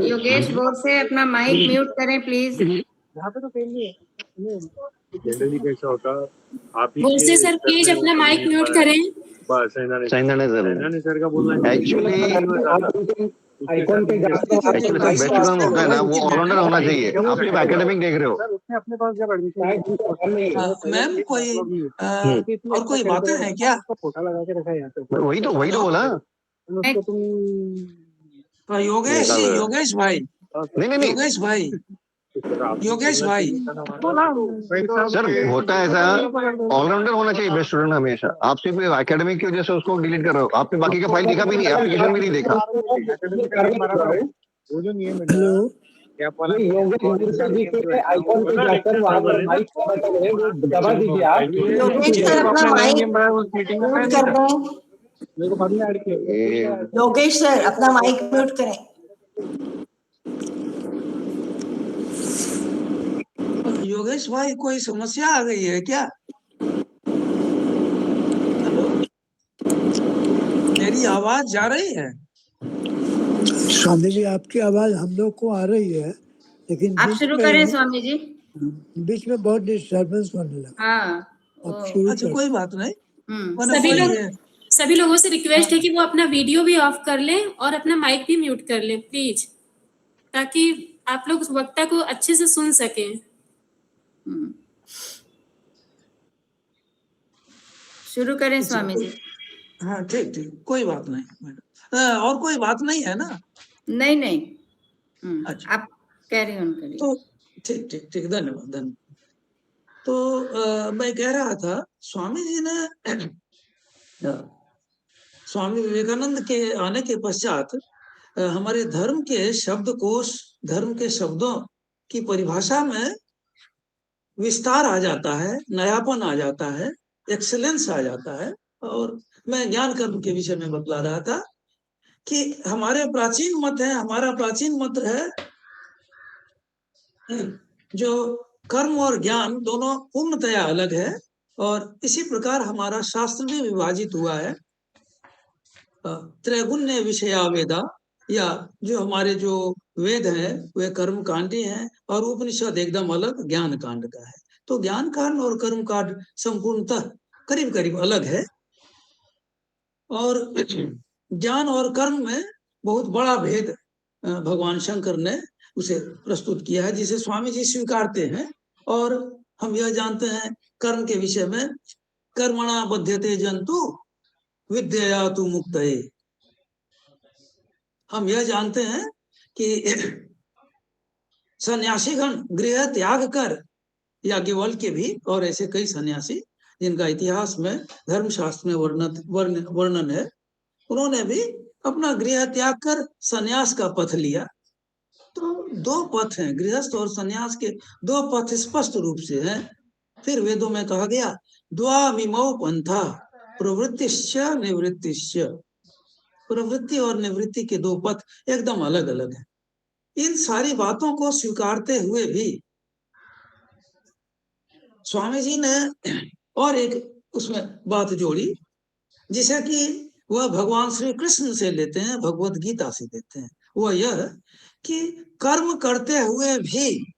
योगेश बोर्ड से अपना माइक म्यूट करें प्लीज। यहाँ पे तो सेम ही है। जनरली कैसा होता, आप ही बोलते सर प्लीज अपना माइक म्यूट करें। बस सर का बोलना एक्चुअली आइकॉन पे जाकर एक्चुअली सब बेस्ट स्टूडेंट होता है ना, वो ऑलराउंडर होना चाहिए। आप सिर्फ एकेडमिक देख रहे हो। उसने अपने पास जब एडमिशन, मैम कोई और कोई बातें हैं क्या? फोटा लगा के रखा है यहाँ पे। वही तो बोला। योगेश भाई, नहीं योगेश भाई सर, होता है ऐसा, ऑलराउंडर होना चाहिए बेस्ट स्टूडेंट हमेशा। आप सिर्फ एकेडमिक की वजह से उसको डिलीट कर रहे हो, आपने बाकी का फाइल देखा भी नहीं, एप्लीकेशन भी नहीं देखा। वो जो नियम है क्या पता, आइकॉन पे जाकर वहाँ पर माइक का बटन है वो दबा दीजिए आप। योगेश सर अपना माइक म्यूट कर दें। मेरे को बाद में ऐड किया। योगेश सर अपना माइक म्यूट करें। योगेश भाई कोई समस्या आ गई है क्या? हेलो, मेरी आवाज जा रही है? स्वामी जी आपकी आवाज हम लोग को आ रही है, लेकिन आप शुरू करें स्वामी जी। बीच में बहुत डिस्टर्बेंस होने लगा। हाँ अच्छा कोई बात नहीं। सभी लोगों से रिक्वेस्ट है कि वो अपना वीडियो भी ऑफ कर लें और अपना माइक भी म्यूट कर लें प्लीज, ताकि आप लोग वक्ता को अच्छे से सुन सकें। शुरू करें स्वामी जी। हाँ ठीक, कोई बात नहीं मैडम। और कोई बात नहीं है ना? नहीं। अच्छा, आप कैरी ऑन करिए। तो ठीक, धन्यवाद। तो मैं कह रहा था, स्वामी जी ने स्वामी विवेकानंद के आने के पश्चात हमारे धर्म के शब्दकोश, धर्म के शब्दों की परिभाषा में विस्तार आ जाता है, नयापन आ जाता है, एक्सेलेंस आ जाता है, और मैं ज्ञान कर्म के विषय में बतला रहा था कि हमारा प्राचीन मत है जो कर्म और ज्ञान दोनों पूर्णतया अलग है, और इसी प्रकार हमारा शास्त्र भी विभाजित हुआ है। त्रैगुण्य विषया वेदा, या जो हमारे जो वेद है वे कर्म कांडी हैं, और उपनिषद एकदम अलग ज्ञान कांड का है। तो ज्ञान कांड और कर्म कांड संपूर्णतः करीब करीब अलग है, और ज्ञान और कर्म में बहुत बड़ा भेद भगवान शंकर ने उसे प्रस्तुत किया है, जिसे स्वामी जी स्वीकारते हैं। और हम यह जानते हैं कर्म के विषय में, कर्मणा बध्यते जंतु विद्या तु मुक्तये। हम यह जानते हैं कि सन्यासीगण गृह त्याग कर, याज्ञवल्क्य भी और ऐसे कई सन्यासी जिनका इतिहास में धर्मशास्त्र में वर्णन है, उन्होंने भी अपना गृह त्याग कर सन्यास का पथ लिया। तो दो पथ हैं, गृहस्थ और सन्यास के दो पथ स्पष्ट रूप से हैं। फिर वेदों में कहा गया द्वामिमौ पंथा प्रवृत्तिश्च निवृत्तिश्च, प्रवृत्ति और निवृत्ति के दो पथ एकदम अलग अलग हैं। इन सारी बातों को स्वीकारते हुए भी स्वामी जी ने और एक उसमें बात जोड़ी, जिसे कि वह भगवान श्री कृष्ण से लेते हैं, भगवत गीता से लेते हैं। वह यह कि कर्म करते हुए भी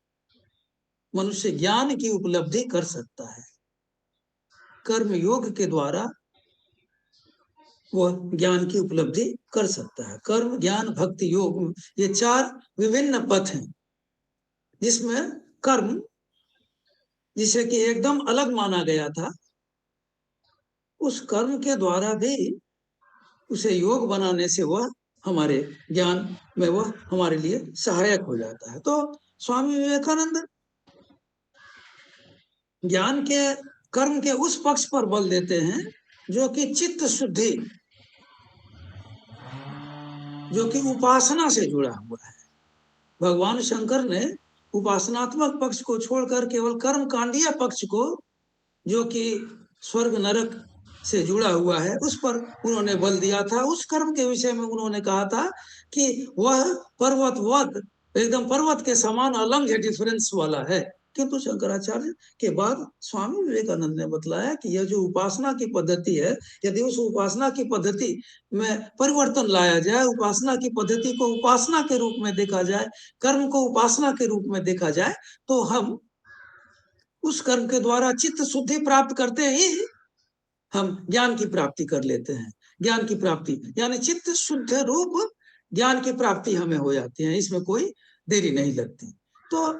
मनुष्य ज्ञान की उपलब्धि कर सकता है। कर्म योग के द्वारा वह ज्ञान की उपलब्धि कर सकता है। कर्म, ज्ञान, भक्ति, योग, ये चार विभिन्न पथ हैं, जिसमें कर्म, जिसे कि एकदम अलग माना गया था, उस कर्म के द्वारा भी उसे योग बनाने से वह हमारे ज्ञान में वह हमारे लिए सहायक हो जाता है। तो स्वामी विवेकानंद ज्ञान के, कर्म के उस पक्ष पर बल देते हैं जो कि चित्त शुद्धि, जो कि उपासना से जुड़ा हुआ है। भगवान शंकर ने उपासनात्मक पक्ष को छोड़कर केवल कर्म कांडीय पक्ष को, जो कि स्वर्ग नरक से जुड़ा हुआ है, उस पर उन्होंने बल दिया था। उस कर्म के विषय में उन्होंने कहा था कि वह पर्वतवत, एकदम पर्वत के समान अलंघ्य डिफरेंस वाला है। किंतु शंकराचार्य के बाद स्वामी विवेकानंद ने बतलाया कि यह जो उपासना की पद्धति है, यदि उस उपासना की पद्धति में परिवर्तन लाया जाए, उपासना की पद्धति को उपासना के रूप में देखा जाए, कर्म को उपासना के रूप में देखा जाए, तो हम उस कर्म के द्वारा चित्त शुद्धि प्राप्त करते ही हम ज्ञान की प्राप्ति कर लेते हैं। ज्ञान की प्राप्ति यानी चित्त शुद्ध रूप ज्ञान की प्राप्ति हमें हो जाती है, इसमें कोई देरी नहीं लगती। तो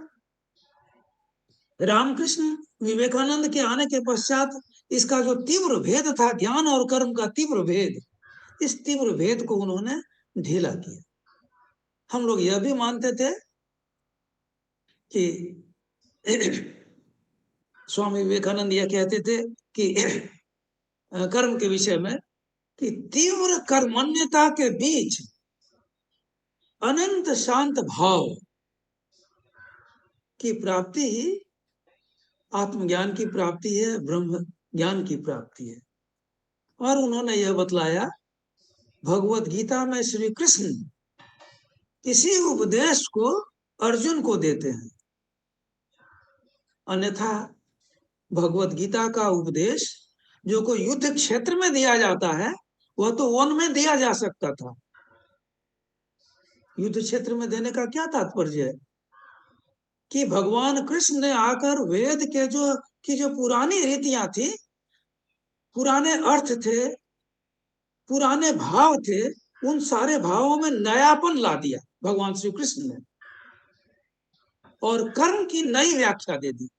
रामकृष्ण विवेकानंद के आने के पश्चात इसका जो तीव्र भेद था, ज्ञान और कर्म का तीव्र भेद, इस तीव्र भेद को उन्होंने ढीला किया। हम लोग यह भी मानते थे कि स्वामी विवेकानंद यह कहते थे कि कर्म के विषय में कि तीव्र कर्मण्यता के बीच अनंत शांत भाव की प्राप्ति ही आत्मज्ञान की प्राप्ति है, ब्रह्म ज्ञान की प्राप्ति है। और उन्होंने यह बतलाया, भगवत गीता में श्री कृष्ण इसी उपदेश को अर्जुन को देते हैं, अन्यथा भगवत गीता का उपदेश जो को युद्ध क्षेत्र में दिया जाता है, वह तो वन में दिया जा सकता था। युद्ध क्षेत्र में देने का क्या तात्पर्य है कि भगवान कृष्ण ने आकर वेद के जो पुरानी रीतियां थी, पुराने अर्थ थे, पुराने भाव थे, उन सारे भावों में नयापन ला दिया भगवान श्री कृष्ण ने, और कर्म की नई व्याख्या दे दी।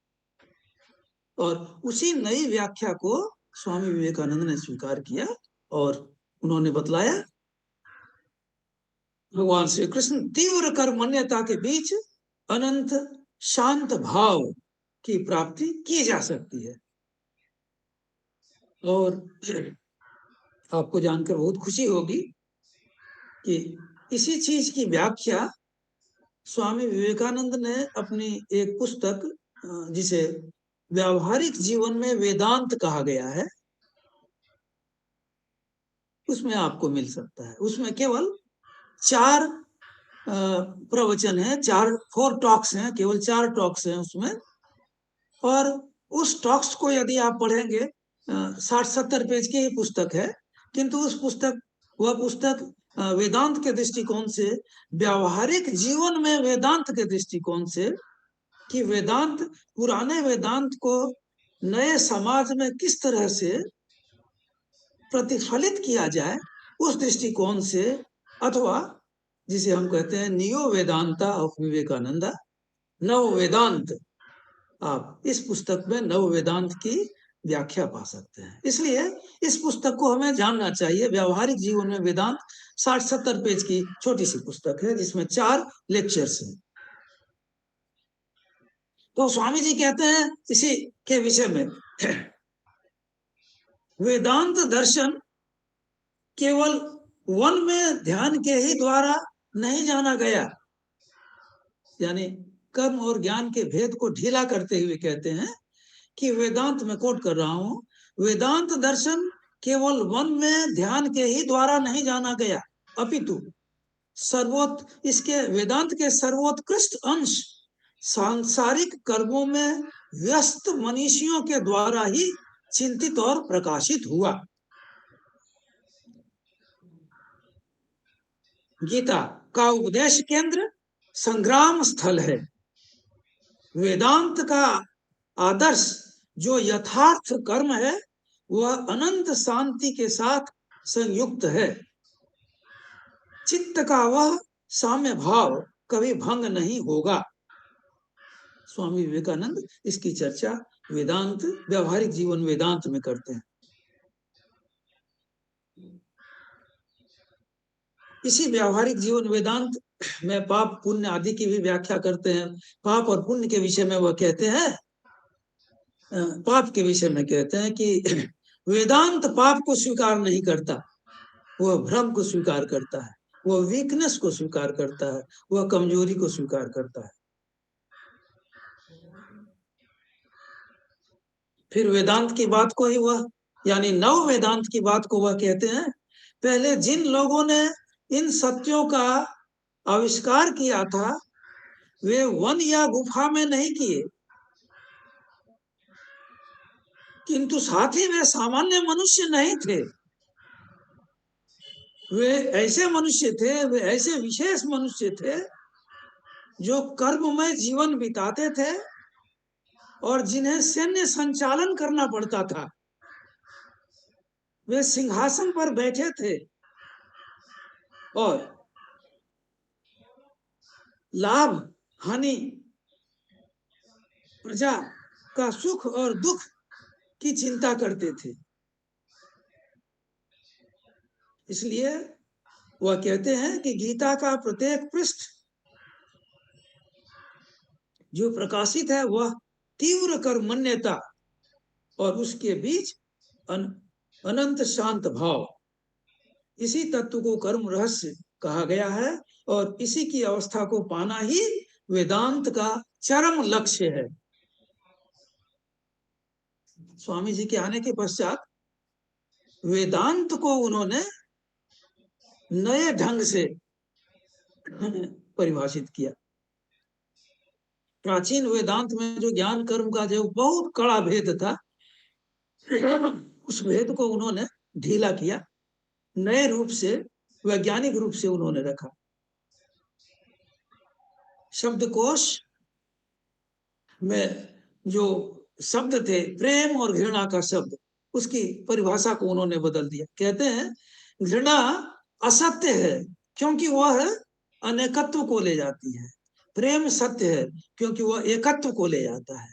और उसी नई व्याख्या को स्वामी विवेकानंद ने स्वीकार किया और उन्होंने बतलाया, भगवान श्री कृष्ण तीव्र कर्मण्यता के बीच अनंत शांत भाव की प्राप्ति की जा सकती है। और आपको जानकर बहुत खुशी होगी कि इसी चीज की व्याख्या स्वामी विवेकानंद ने अपनी एक पुस्तक, जिसे व्यावहारिक जीवन में वेदांत कहा गया है, उसमें आपको मिल सकता है। उसमें केवल 4 प्रवचन है, 4 टॉक्स हैं, केवल 4 टॉक्स हैं उसमें। और उस टॉक्स को यदि आप पढ़ेंगे, 60-70 पेज की ही पुस्तक है, किंतु वह पुस्तक वेदांत के दृष्टिकोण से, व्यावहारिक जीवन में वेदांत के दृष्टिकोण से, कि वेदांत, पुराने वेदांत को नए समाज में किस तरह से प्रतिफलित किया जाए, उस दृष्टिकोण से, अथवा जिसे हम कहते हैं नियो वेदांता ऑफ विवेकानंदा, नव वेदांत, आप इस पुस्तक में नव वेदांत की व्याख्या पा सकते हैं। इसलिए इस पुस्तक को हमें जानना चाहिए। व्यावहारिक जीवन में वेदांत 60-70 पेज की छोटी सी पुस्तक है, जिसमें 4 लेक्चर्स हैं। तो स्वामी जी कहते हैं इसी के विषय में, वेदांत दर्शन केवल वन में ध्यान के ही द्वारा नहीं जाना गया, यानी कर्म और ज्ञान के भेद को ढीला करते हुए कहते हैं कि वेदांत, में कोट कर रहा हूं, वेदांत दर्शन केवल वन में ध्यान के ही द्वारा नहीं जाना गया, अपितु इसके वेदांत के सर्वोत्कृष्ट अंश सांसारिक कर्मों में व्यस्त मनीषियों के द्वारा ही चिंतित और प्रकाशित हुआ। गीता का उपदेश केंद्र संग्राम स्थल है। वेदांत का आदर्श जो यथार्थ कर्म है, वह अनंत शांति के साथ संयुक्त है। चित्त का वह साम्य भाव कभी भंग नहीं होगा। स्वामी विवेकानंद इसकी चर्चा वेदांत, व्यवहारिक जीवन वेदांत में करते हैं। इसी व्यवहारिक जीवन वेदांत में पाप पुण्य आदि की भी व्याख्या करते हैं। पाप और पुण्य के विषय में वह कहते हैं, पाप के विषय में कहते हैं कि वेदांत पाप को स्वीकार नहीं करता, वह भ्रम को स्वीकार करता है, वह वीकनेस को स्वीकार करता है, वह कमजोरी को स्वीकार करता है। फिर वेदांत की बात को ही वह, यानी नव वेदांत की बात को वह कहते हैं, पहले जिन लोगों ने इन सत्यों का आविष्कार किया था, वे वन या गुफा में नहीं किए, किंतु साथ ही वे सामान्य मनुष्य नहीं थे। वे ऐसे मनुष्य थे, वे ऐसे विशेष मनुष्य थे जो कर्ममय जीवन बिताते थे और जिन्हें सैन्य संचालन करना पड़ता था। वे सिंहासन पर बैठे थे और लाभ हानि, प्रजा का सुख और दुख की चिंता करते थे। इसलिए वह कहते हैं कि गीता का प्रत्येक पृष्ठ जो प्रकाशित है, वह तीव्र कर्मण्यता और उसके बीच अनंत शांत भाव, इसी तत्व को कर्म रहस्य कहा गया है और इसी की अवस्था को पाना ही वेदांत का चरम लक्ष्य है। स्वामी जी के आने के पश्चात वेदांत को उन्होंने नए ढंग से परिभाषित किया। प्राचीन वेदांत में जो ज्ञान कर्म का जो बहुत कड़ा भेद था, उस भेद को उन्होंने ढीला किया, नए रूप से, वैज्ञानिक रूप से उन्होंने रखा। शब्दकोश में जो शब्द थे, प्रेम और घृणा का शब्द, उसकी परिभाषा को उन्होंने बदल दिया। कहते हैं घृणा असत्य है क्योंकि वह अनेकत्व को ले जाती है, प्रेम सत्य है क्योंकि वह एकत्व को ले जाता है।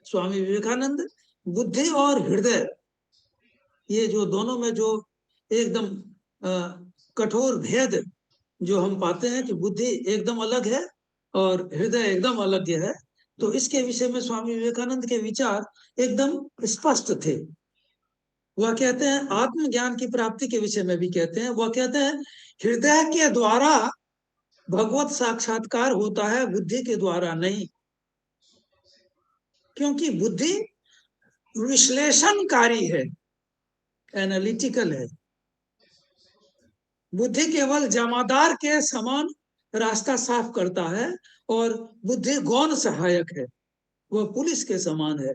स्वामी विवेकानंद बुद्धि और हृदय, ये जो दोनों में जो एकदम कठोर भेद जो हम पाते हैं कि बुद्धि एकदम अलग है और हृदय एकदम अलग है, तो इसके विषय में स्वामी विवेकानंद के विचार एकदम स्पष्ट थे। वह कहते हैं आत्मज्ञान की प्राप्ति के विषय में भी कहते हैं, वह कहते हैं हृदय के द्वारा भगवत साक्षात्कार होता है, बुद्धि के द्वारा नहीं, क्योंकि बुद्धि विश्लेषणकारी है, एनालिटिकल है। बुद्धि केवल जमादार के समान रास्ता साफ करता है और बुद्धि गौण सहायक है, वह पुलिस के समान है।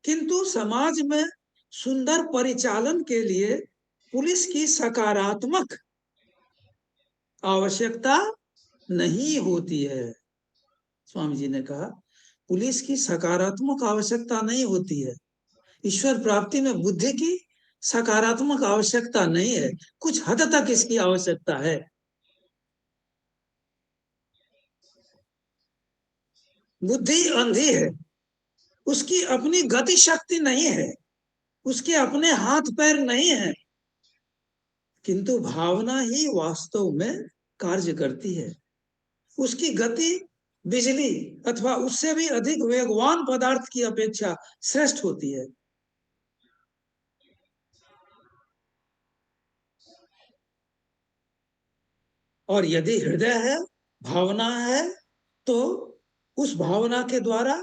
किंतु समाज में सुंदर परिचालन के लिए पुलिस की सकारात्मक आवश्यकता नहीं होती है। स्वामी जी ने कहा पुलिस की सकारात्मक आवश्यकता नहीं होती है। ईश्वर प्राप्ति में बुद्धि की सकारात्मक आवश्यकता नहीं है, कुछ हद तक इसकी आवश्यकता है। बुद्धि अंधी है, उसकी अपनी गति शक्ति नहीं है, उसके अपने हाथ पैर नहीं है, किंतु भावना ही वास्तव में कार्य करती है। उसकी गति बिजली अथवा उससे भी अधिक वेगवान पदार्थ की अपेक्षा श्रेष्ठ होती है। और यदि हृदय है, भावना है, तो उस भावना के द्वारा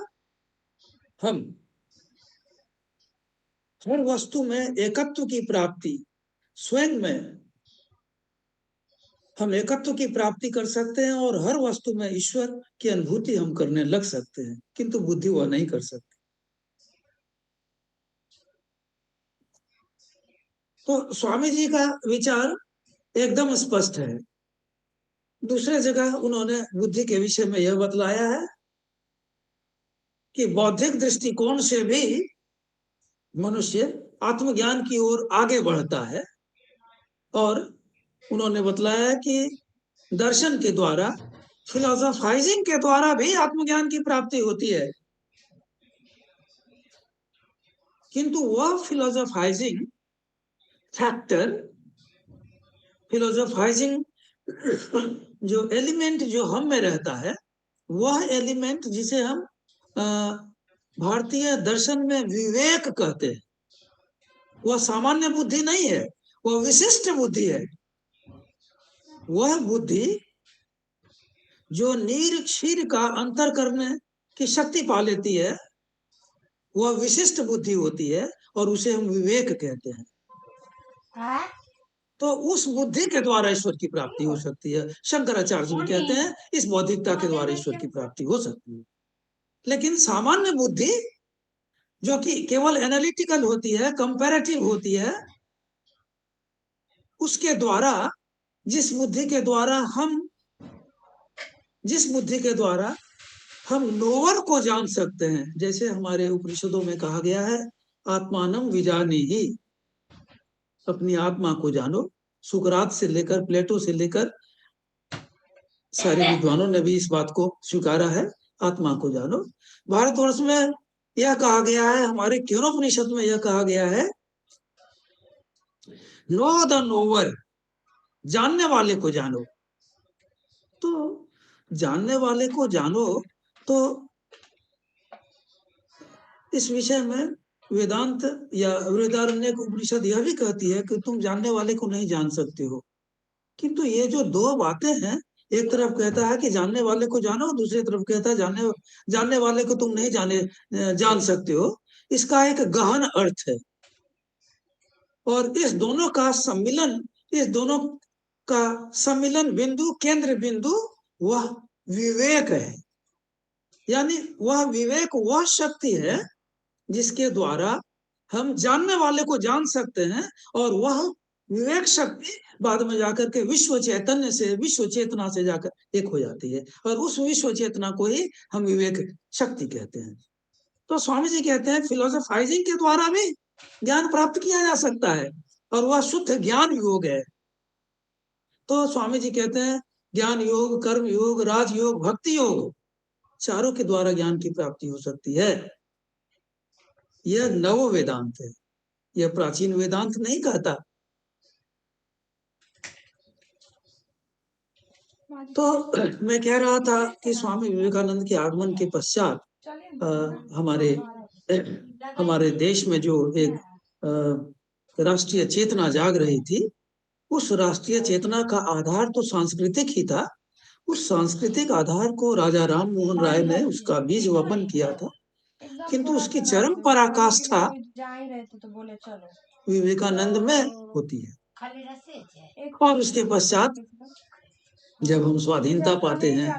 हम हर वस्तु में एकत्व की प्राप्ति, स्वयं में हम एकत्व की प्राप्ति कर सकते हैं और हर वस्तु में ईश्वर की अनुभूति हम करने लग सकते हैं, किंतु बुद्धि वह नहीं कर सकती। तो स्वामी जी का विचार एकदम स्पष्ट है। दूसरे जगह उन्होंने बुद्धि के विषय में यह बतलाया है कि बौद्धिक दृष्टिकोण से भी मनुष्य आत्मज्ञान की ओर आगे बढ़ता है, और उन्होंने बतलाया कि दर्शन के द्वारा, फिलोसोफाइजिंग के द्वारा भी आत्मज्ञान की प्राप्ति होती है, किंतु वह फिलोसोफाइजिंग फैक्टर, फिलोसोफाइजिंग जो एलिमेंट जो हम में रहता है, वह एलिमेंट जिसे हम भारतीय दर्शन में विवेक कहते हैं, वह सामान्य बुद्धि नहीं है, वह विशिष्ट बुद्धि है। वह बुद्धि जो नीर क्षीर का अंतर करने की शक्ति पा लेती है, वह विशिष्ट बुद्धि होती है और उसे हम विवेक कहते हैं। तो उस बुद्धि के द्वारा ईश्वर की प्राप्ति हो सकती है। शंकराचार्य भी कहते हैं इस बौद्धिकता के द्वारा ईश्वर की प्राप्ति हो सकती है। लेकिन सामान्य बुद्धि जो कि केवल एनालिटिकल होती है, कंपैरेटिव होती है, उसके द्वारा जिस बुद्धि के द्वारा हम नोवर को जान सकते हैं, जैसे हमारे उपनिषदों में कहा गया है, आत्मानम विजानीहि, अपनी आत्मा को जानो। सुकरात से लेकर प्लेटो से लेकर सारे विद्वानों ने भी इस बात को स्वीकारा है, आत्मा को जानो। भारतवर्ष में यह कहा गया है, हमारे केनोपनिषद में यह कहा गया है, नो द नोवर, जानने वाले को जानो। तो जानने वाले को जानो, तो इस विषय में वेदांत या बृहदारण्यक उपनिषद यह भी कहती है कि तुम जानने वाले को नहीं जान सकते हो। किंतु ये जो दो बातें हैं, एक तरफ कहता है कि जानने वाले को जानो, दूसरी तरफ कहता है जानने वाले को तुम नहीं जान सकते हो, इसका एक गहन अर्थ है। और इस दोनों का सम्मिलन बिंदु, केंद्र बिंदु वह विवेक है। यानी वह विवेक वह शक्ति है जिसके द्वारा हम जानने वाले को जान सकते हैं, और वह विवेक शक्ति बाद में जाकर के विश्व चैतन्य से, विश्व चेतना से जाकर एक हो जाती है, और उस विश्व चेतना को ही हम विवेक शक्ति कहते हैं। तो स्वामी जी कहते हैं फिलोसोफाइजिंग के द्वारा भी ज्ञान प्राप्त किया जा सकता है, और वह शुद्ध ज्ञान योग है। तो स्वामी जी कहते हैं ज्ञान योग, कर्म योग, राजयोग, भक्ति योग, चारों के द्वारा ज्ञान की प्राप्ति हो सकती है। यह नव वेदांत है, यह प्राचीन वेदांत नहीं कहता। तो मैं कह रहा था कि स्वामी विवेकानंद के आगमन के पश्चात हमारे देश में जो एक राष्ट्रीय चेतना जाग रही थी, उस राष्ट्रीय चेतना का आधार तो सांस्कृतिक ही था। उस सांस्कृतिक आधार को राजा राम मोहन राय ने उसका बीज वपन किया था। किंतु उसकी चरम पराकाष्ठा विवेकानंद में होती है। और उसके पश्चात जब हम स्वाधीनता पाते हैं,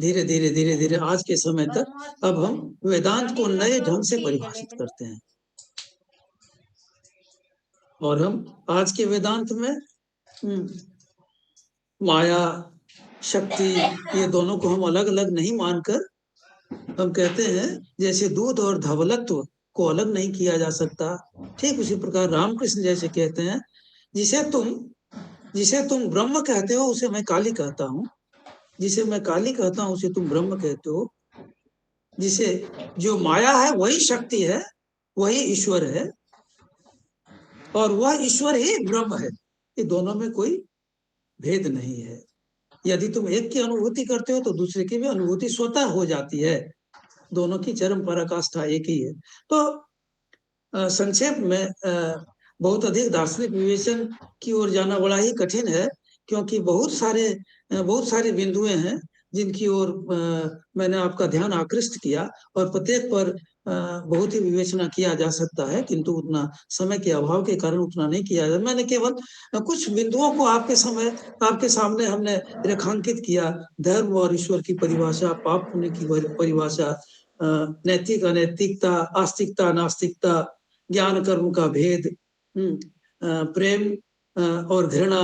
धीरे धीरे धीरे धीरे आज के समय तक अब हम वेदांत को नए ढंग से परिभाषित करते हैं, और हम आज के वेदांत में माया, शक्ति, ये दोनों को हम अलग अलग नहीं मानकर हम कहते हैं जैसे दूध और धवलत्व को अलग नहीं किया जा सकता, ठीक उसी प्रकार रामकृष्ण जैसे कहते हैं जिसे तुम ब्रह्म कहते हो उसे मैं काली कहता हूँ, जिसे मैं काली कहता हूँ उसे तुम ब्रह्म कहते हो, जिसे जो माया है वही शक्ति है, वही ईश्वर है, और वह ईश्वर ही ब्रह्म है। ये दोनों में कोई भेद नहीं है। यदि तुम एक की अनुभूति करते हो तो दूसरे की भी अनुभूति स्वतः हो जाती है, दोनों की चरम पराकाष्ठा एक ही है। तो संक्षेप में बहुत अधिक दार्शनिक विवेचन की ओर जाना बड़ा ही कठिन है, क्योंकि बहुत सारे बिंदुएं हैं जिनकी ओर मैंने आपका ध्यान आकृष्ट किया, और प्रत्येक पर बहुत ही विवेचना किया जा सकता है, किंतु उतना समय के अभाव के कारण उतना नहीं किया जाता। मैंने केवल कुछ बिंदुओं को आपके सामने हमने रेखांकित किया। धर्म और ईश्वर की परिभाषा, पाप पुण्य की परिभाषा, नैतिक अनैतिकता, आस्तिकता नास्तिकता, ज्ञान कर्म का भेद, प्रेम और घृणा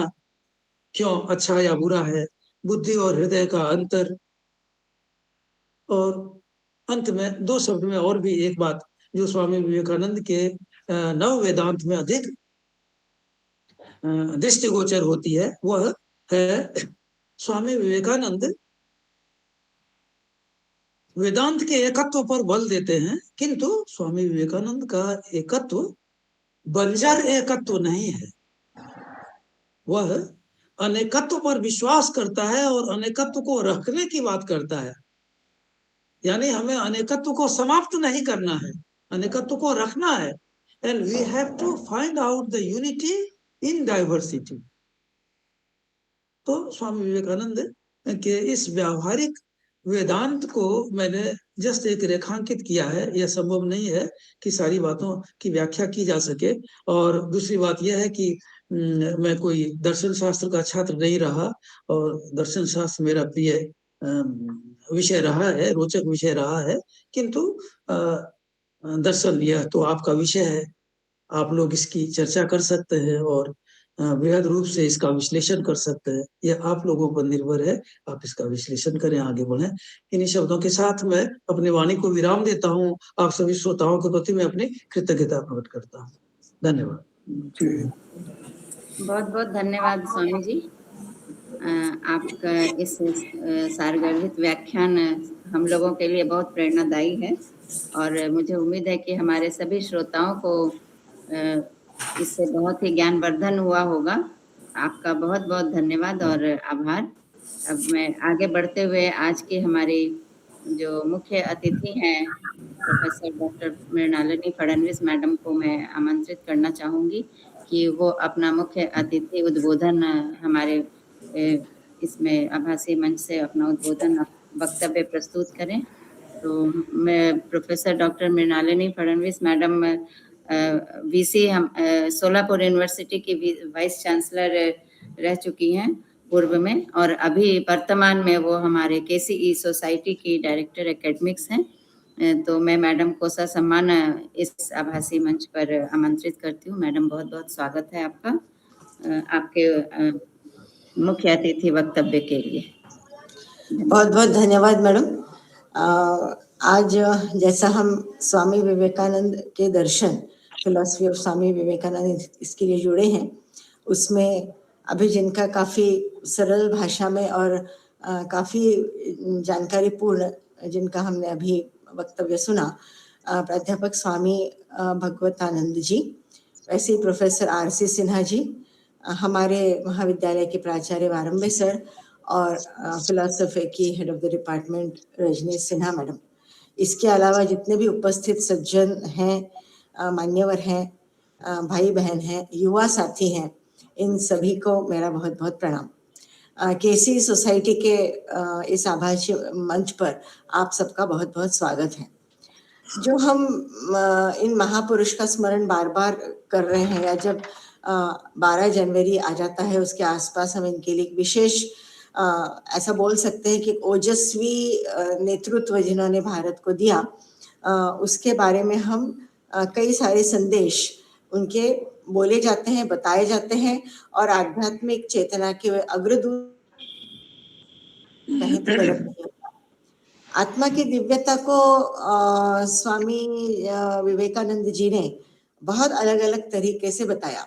क्यों अच्छा या बुरा है, बुद्धि और हृदय का अंतर, और अंत में दो शब्द में और भी एक बात जो स्वामी विवेकानंद के नव वेदांत में अधिक दृष्टिगोचर होती है, वह है स्वामी विवेकानंद वेदांत के एकत्व पर बल देते हैं, किंतु स्वामी विवेकानंद का एकत्व बंजर एकत्व नहीं है, वह अनेकत्व पर विश्वास करता है और अनेकत्व को रखने की बात करता है। यानी हमें अनेकत्व को समाप्त नहीं करना है, अनेकत्व को रखना है, and we have to find out the unity in diversity. तो स्वामी विवेकानंद के इस व्यावहारिक वेदांत को मैंने जस्ट एक रेखांकित किया है। यह संभव नहीं है कि सारी बातों की व्याख्या की जा सके, और दूसरी बात यह है कि मैं कोई दर्शन शास्त्र का छात्र नहीं रहा, और दर्शन शास्त्र मेरा प्रिय विषय रहा है, रोचक विषय रहा है, किंतु दर्शन यह तो आपका विषय है, आप लोग इसकी चर्चा कर सकते हैं और बृहद रूप से इसका विश्लेषण कर सकते हैं। यह आप लोगों पर निर्भर है, आप इसका विश्लेषण करें, आगे बढ़ें। इन्हीं शब्दों के साथ मैं अपनी वाणी को विराम देता हूँ। आप सभी श्रोताओं के प्रति मैं अपनी कृतज्ञता प्रकट करता हूँ। धन्यवाद। बहुत बहुत धन्यवाद स्वामी जी। आपका इस सारगर्भित व्याख्यान हम लोगों के लिए बहुत प्रेरणादायी है, और मुझे उम्मीद है कि हमारे सभी श्रोताओं को इससे बहुत ही ज्ञानवर्धन हुआ होगा। आपका बहुत बहुत धन्यवाद और आभार। अब मैं आगे बढ़ते हुए आज की हमारी जो मुख्य अतिथि हैं professor doctor Mrinalini Fadnavis madam को मैं आमंत्रित करना चाहूँगी कि वो अपना मुख्य अतिथि उद्बोधन हमारे इसमें आभासी मंच से अपना उद्बोधन वक्तव्य प्रस्तुत करें। तो मैं professor doctor Mrinalini Fadnavis madam VC हम सोलापुर यूनिवर्सिटी की वाइस चांसलर रह चुकी हैं पूर्व में, और अभी वर्तमान में वो हमारे केसीई सोसाइटी की डायरेक्टर एकेडमिक्स हैं। तो मैं मैडम को ससम्मान इस आभासी मंच पर आमंत्रित करती हूँ। मैडम बहुत बहुत स्वागत है आपका आपके मुख्य अतिथि वक्तव्य के लिए। बहुत बहुत धन्यवाद मैडम। आज जैसा हम स्वामी विवेकानंद के दर्शन, फिलॉसफी ऑफ स्वामी विवेकानंद, इसके लिए जुड़े हैं, उसमें अभी जिनका काफ़ी सरल भाषा में और काफ़ी जानकारीपूर्ण जिनका हमने अभी वक्तव्य सुना, प्राध्यापक स्वामी भगवतानंद जी, वैसे ही प्रोफेसर आरसी सिन्हा जी, हमारे महाविद्यालय के प्राचार्य वारंबे सर, और फिलोसफी की head of the department Rajni Sinha madam. इसके अलावा जितने भी उपस्थित सज्जन हैं, मान्यवर हैं, भाई बहन हैं, युवा साथी हैं, इन सभी को मेरा बहुत बहुत प्रणाम। केसी सोसाइटी के इस आभासी मंच पर आप सबका बहुत बहुत स्वागत है। जो हम इन महापुरुष का स्मरण बार बार कर रहे हैं, या जब 12 जनवरी आ जाता है उसके आसपास हम इनके लिए विशेष ऐसा बोल सकते हैं कि ओजस्वी नेतृत्व जिन्होंने भारत को दिया, उसके बारे में हम कई सारे संदेश उनके बोले जाते हैं, बताए जाते हैं, और आध्यात्मिक चेतना के अग्रदूत कहें तो गलत नहीं होगा। आत्मा की दिव्यता को स्वामी विवेकानंद जी ने बहुत अलग अलग तरीके से बताया,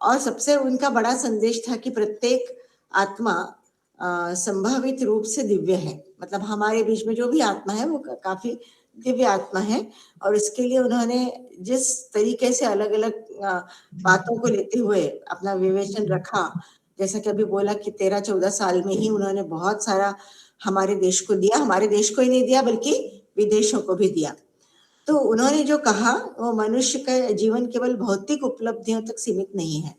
और सबसे उनका बड़ा संदेश था कि प्रत्येक आत्मा संभावित रूप से दिव्य है। मतलब हमारे बीच में जो भी आत्मा है वो काफी दिव्य आत्मा है, और इसके लिए उन्होंने जिस तरीके से अलग अलग बातों को लेते हुए अपना विवेचन रखा, जैसा कि अभी बोला कि 13-14 साल में ही उन्होंने बहुत सारा हमारे देश को दिया, हमारे देश को ही नहीं दिया बल्कि विदेशों को भी दिया। तो उन्होंने जो कहा वो मनुष्य का जीवन केवल भौतिक उपलब्धियों तक सीमित नहीं है,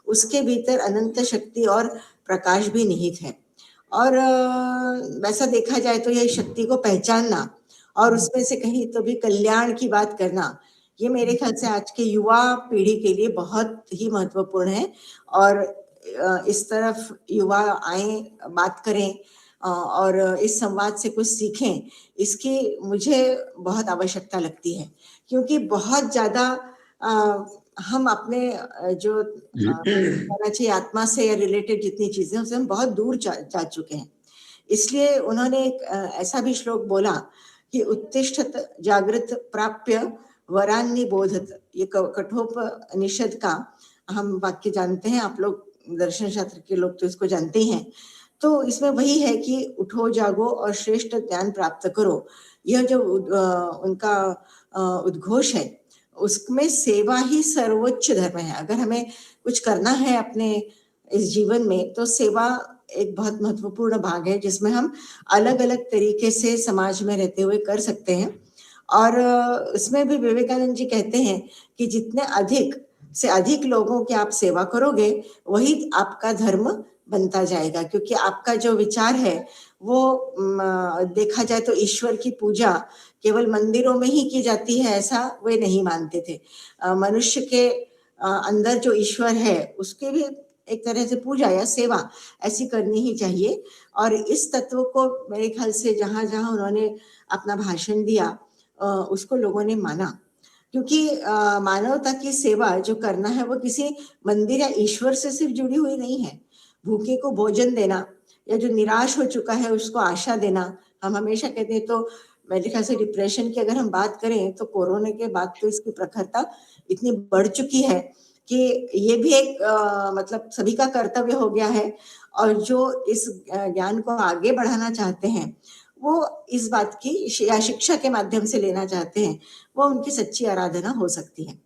उसके भीतर अनंत शक्ति और प्रकाश भी निहित है। और वैसा देखा जाए तो यह शक्ति को पहचानना और उसमें से कहीं तो भी कल्याण की बात करना, ये मेरे ख्याल से आज के युवा पीढ़ी के लिए बहुत ही महत्वपूर्ण है। और इस तरफ युवा आए, बात करें और इस संवाद से कुछ सीखें, इसकी मुझे बहुत आवश्यकता लगती है, क्योंकि बहुत ज्यादा हम अपने जो कहना चाहिए आत्मा से या रिलेटेड जितनी चीजें उससे हम बहुत दूर जा चुके हैं। इसलिए उन्होंने एक ऐसा भी श्लोक बोला कि उत्तिष्ठत जागृत प्राप्य वरान्नि बोधत, ये कठोपनिषद का हम वाक्य जानते हैं, आप लोग दर्शन शास्त्र के लोग तो इसको जानते हैं। तो इसमें वही है कि उठो जागो और श्रेष्ठ ज्ञान प्राप्त करो, यह जो उनका उद्घोष है उसमें सेवा ही सर्वोच्च धर्म है। अगर हमें कुछ करना है अपने इस जीवन में तो सेवा एक बहुत महत्वपूर्ण भाग है, जिसमें हम अलग अलग तरीके से समाज में रहते हुए कर सकते हैं। और इसमें भी विवेकानंद जी कहते हैं कि जितने अधिक से अधिक लोगों की आप सेवा करोगे वही आपका धर्म बनता जाएगा, क्योंकि आपका जो विचार है वो देखा जाए तो ईश्वर की पूजा केवल मंदिरों में ही की जाती है ऐसा वे नहीं मानते थे। मनुष्य के अंदर जो ईश्वर है उसके भी एक तरह से पूजा या सेवा ऐसी करनी ही चाहिए। और इस तत्व को मेरे ख्याल से जहाँ जहाँ उन्होंने अपना भाषण दिया उसको लोगों ने माना, क्योंकि मानवता की सेवा जो करना है वो किसी मंदिर या ईश्वर से सिर्फ जुड़ी हुई नहीं है। भूखे को भोजन देना या जो निराश हो चुका है उसको आशा देना। हम हमेशा कहते हैं, तो मेरे ख्याल से डिप्रेशन की अगर हम बात करें तो कोरोना के बाद तो इसकी प्रखरता इतनी बढ़ चुकी है कि ये भी एक मतलब सभी का कर्तव्य हो गया है। और जो इस ज्ञान को आगे बढ़ाना चाहते हैं वो इस बात की या शिक्षा के माध्यम से लेना चाहते हैं, वो उनकी सच्ची आराधना हो सकती है।